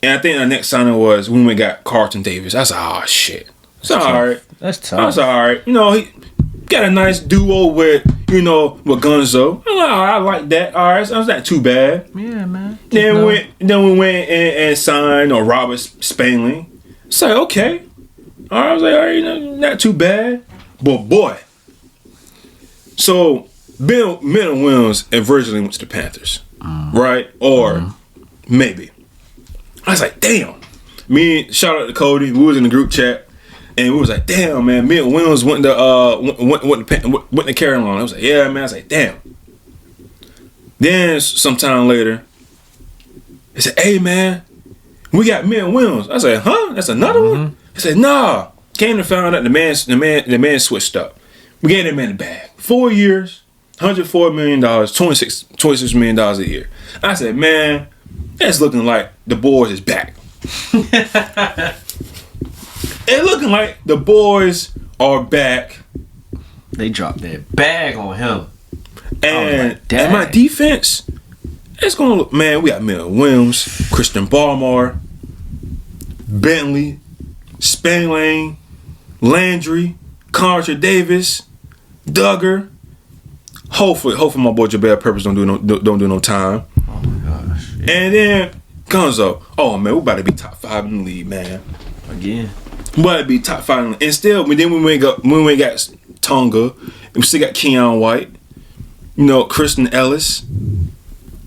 and I think our next signing was when we got Carlton Davis. I said, oh shit. It's all right. That's tough. I was all right. He got a nice duo with Gonzo. I'm like, all right, I like that. All right, so it's not too bad. Yeah, man. Then we went and signed Robert Spanling. It's like, okay. All right, I was like, all right, not too bad. But boy. So Bill Williams originally went to the Panthers. Right? Or maybe. I was like, damn. Shout out to Cody. We was in the group chat. And we was like, damn, man. Bill Williams went to Carolina. I was like, yeah, man. I was like, damn. Then sometime later, he said, hey, man, we got Bill Williams. I said, huh? That's another one? He said, nah. Came to find out the man switched up. We gave that man the bag. 4 years, $104 million, $26 million a year. I said, man, that's looking like the boys is back. It looking like the boys are back. They dropped that bag on him. And my defense, it's gonna look, man, we got Miller Williams, Christian Barmore, Bentley, Spangling, Landry, Carter Davis, Duggar. Hopefully my boy Jabbar Peppers don't do no time. Oh my gosh. Yeah. And then Gonzo. Oh man, we about to be top 5 in the league, man. Again. We about to be top 5 in the league. And still, when we got Tonga, and we still got Keon White, Kristen Ellis.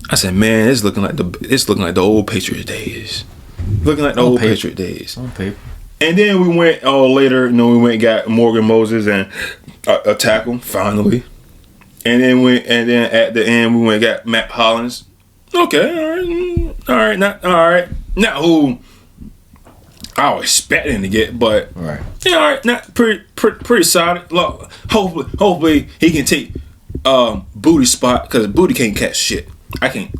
I said, man, it's looking like the old Patriot days. Looking like the old Patriot days. On paper. And then we went later. We went and got Morgan Moses and a tackle finally. And then at the end we went and got Matt Hollins. Okay, all right, not not who I was expecting to get, but right. Yeah, all right, not pretty solid. Look, hopefully he can take Booty spot because Booty can't catch shit. I can't.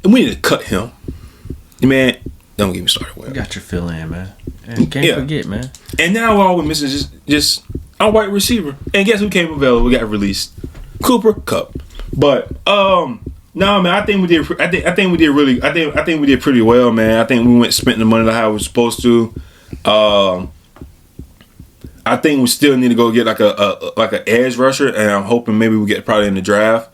We need to cut him, man. Don't get me started with. You got your fill in, man. And can't forget, man. And now all we're missing is just our white receiver. And guess who came available? We got released. Cooper Kupp. But no, man. I think we did. I think we did really. I think we did pretty well, man. I think we spent the money like how we were supposed to. I think we still need to go get like an edge rusher, and I'm hoping maybe we get probably in the draft.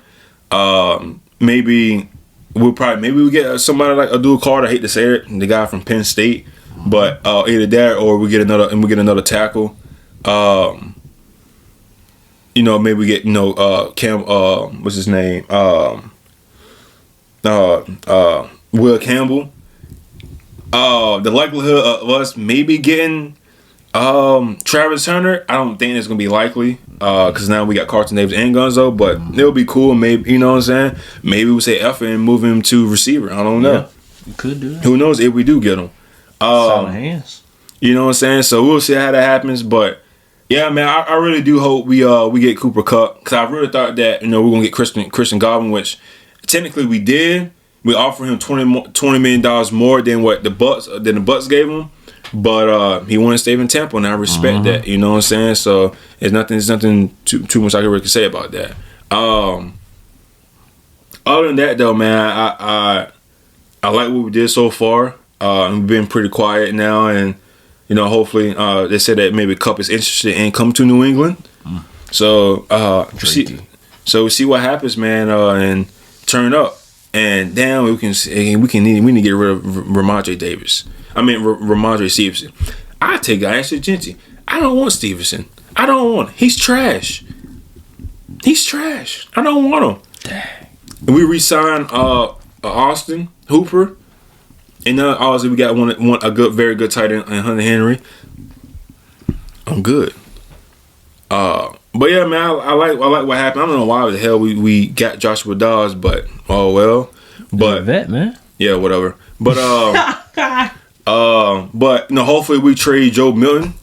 Maybe we get somebody like Abdul Carter. I hate to say it, the guy from Penn State, but either that or we get another tackle. Maybe we get Cam. What's his name? Will Campbell. The likelihood of us maybe getting Travis Hunter, I don't think it's gonna be likely because now we got Carlton Davis and Gonzo, but it'll be cool. Maybe, you know what I'm saying? Maybe we'll say F and move him to receiver. I don't know. Yeah, you could do that. Who knows if we do get him? Solid hands. You know what I'm saying? So we'll see how that happens. But yeah, man, I really do hope we get Cooper Kupp because I really thought that we're gonna get Christian Godwin, which technically we did. We offered him $20 million more than what the Bucks gave him. But he wanted to stay in Tampa, and I respect that. You know what I'm saying? So there's nothing too much I can really say about that. Other than that, though, man, I like what we did so far. We've been pretty quiet now, and hopefully they said that maybe Kupp is interested in coming to New England. So we see what happens, man, and turn up. And then we need to get rid of Ramondre Davis. Ramondre Stevenson. I take Ashley Genty. I don't want Stevenson. I don't want him. He's trash. I don't want him. Dang. And we re-signed Austin Hooper. And now obviously we got one very good tight end in Hunter Henry. I'm good. But yeah, man, I like what happened. I don't know why the hell we got Joshua Dawes, but oh well. But vet, man. Yeah, whatever. But hopefully we trade Joe Milton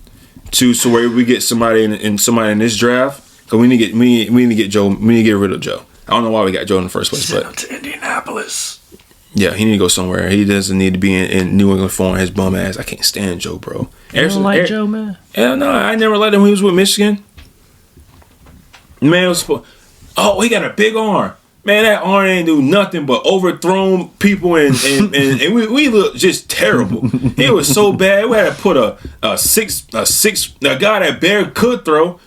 to where we get somebody in this draft. Cause we need to get Joe. We need to get rid of Joe. I don't know why we got Joe in the first place, Send him to Indianapolis. Yeah, he need to go somewhere. He doesn't need to be in New England for his bum ass. I can't stand Joe, bro. You don't like Joe, man? Hell no, I never liked him when he was with Michigan. Man, he got a big arm. Man, that arm ain't do nothing but overthrown people and we look just terrible. It was so bad. We had to put a guy that Bear could throw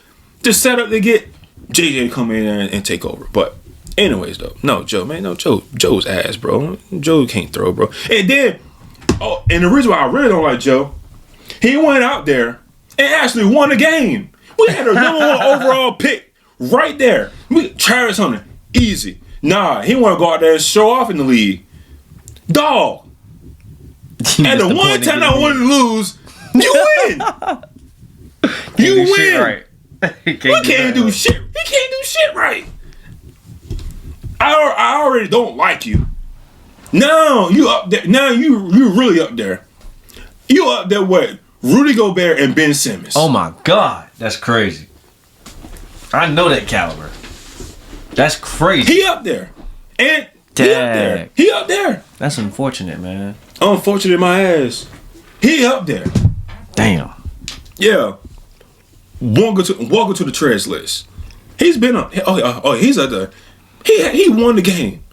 to set up to get JJ to come in and take over. But anyways, though, Joe's ass, bro. Joe can't throw, bro. And then, and the reason why I really don't like Joe, he went out there and actually won the game. We had a number one overall pick. Right there. Travis Hunter. Easy. Nah, he want to go out there and show off in the league. Dog. And the one time I wanted to lose, you win. You win. Right. We can't do shit. He can't do shit right. I already don't like you. Now you up there. Now you really up there. You up there with Rudy Gobert and Ben Simmons. Oh my God. That's crazy. I know that caliber. That's crazy. He up there. And he up there. That's unfortunate, man. Unfortunate my ass. He up there. Damn. Yeah. Welcome to the trash list. He's been up. He's up there. He won the game.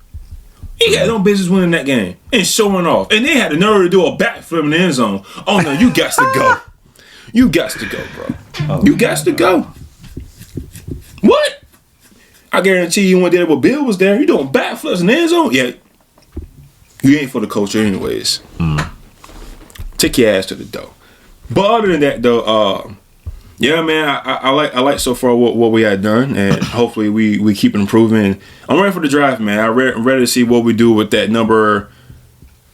He had no business winning that game and showing off. And they had the nerve to do a backflip in the end zone. Oh no, you got to go. You got to go, bro. You got to go. What? I guarantee you, when Bill was there, you doing backflips in the end zone. Yeah, you ain't for the culture, anyways. Take your ass to the door. But other than that, though, yeah, man, I like so far what we had done, and hopefully we keep improving. I'm ready for the draft, man. I'm ready to see what we do with that number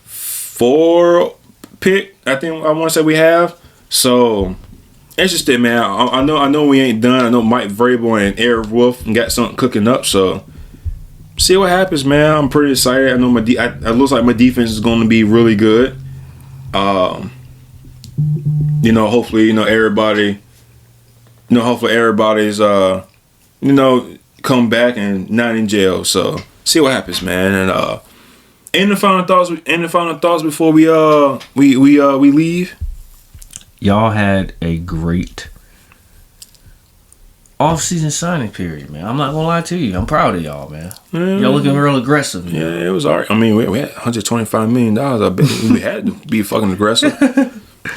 4 pick. I want to say we have. So interested, man. I know we ain't done. I know Mike Vrabel and Eric Wolf got something cooking up. So see what happens, man. I'm pretty excited. I know it looks like my defense is going to be really good. Hopefully, everybody. Hopefully everybody's come back and not in jail. So see what happens, man. And any final thoughts before we leave. Y'all had a great off-season signing period, man. I'm not gonna lie to you. I'm proud of y'all, man. Y'all looking real aggressive. Man. Yeah, it was alright. I mean, we had $125 million. I bet we had to be fucking aggressive.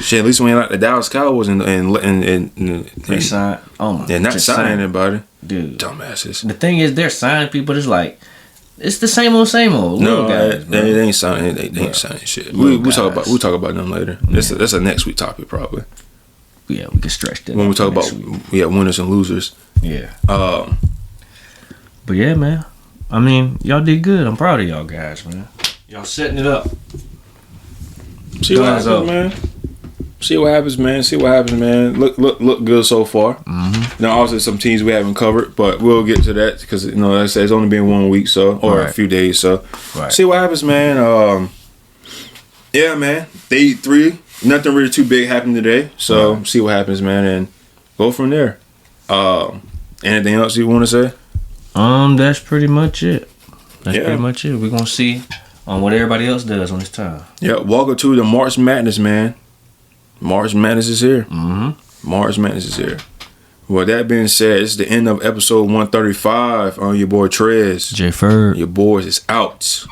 Shit, at least we ain't like the Dallas Cowboys and they signed. Oh my! They're not signing anybody, dude. Dumbasses. The thing is, they're signing people. It's like it's the same old. No, guys, they ain't signing. They ain't signing shit. We'll talk about them later. Yeah. That's a next week topic probably. Yeah, we can stretch that when we talk about winners and losers. Yeah. But yeah, man. I mean, y'all did good. I'm proud of y'all guys, man. Y'all setting it up. See what happens, man. See what happens, man. Look good so far. Mm-hmm. Now, obviously, some teams we haven't covered, but we'll get to that because like I said, it's only been 1 week, a few days, so see what happens, man. Yeah, man. Day 3, nothing really too big happened today, so see what happens, man, and go from there. Anything else you want to say? That's pretty much it. Pretty much it. We're gonna see what everybody else does on this time. Yeah, welcome to the March Madness, man. March Madness is here. Mm-hmm. March Madness is here. Well, that being said, it's the end of episode 135 on your boy Trez. J. Ferg. Your boys is out.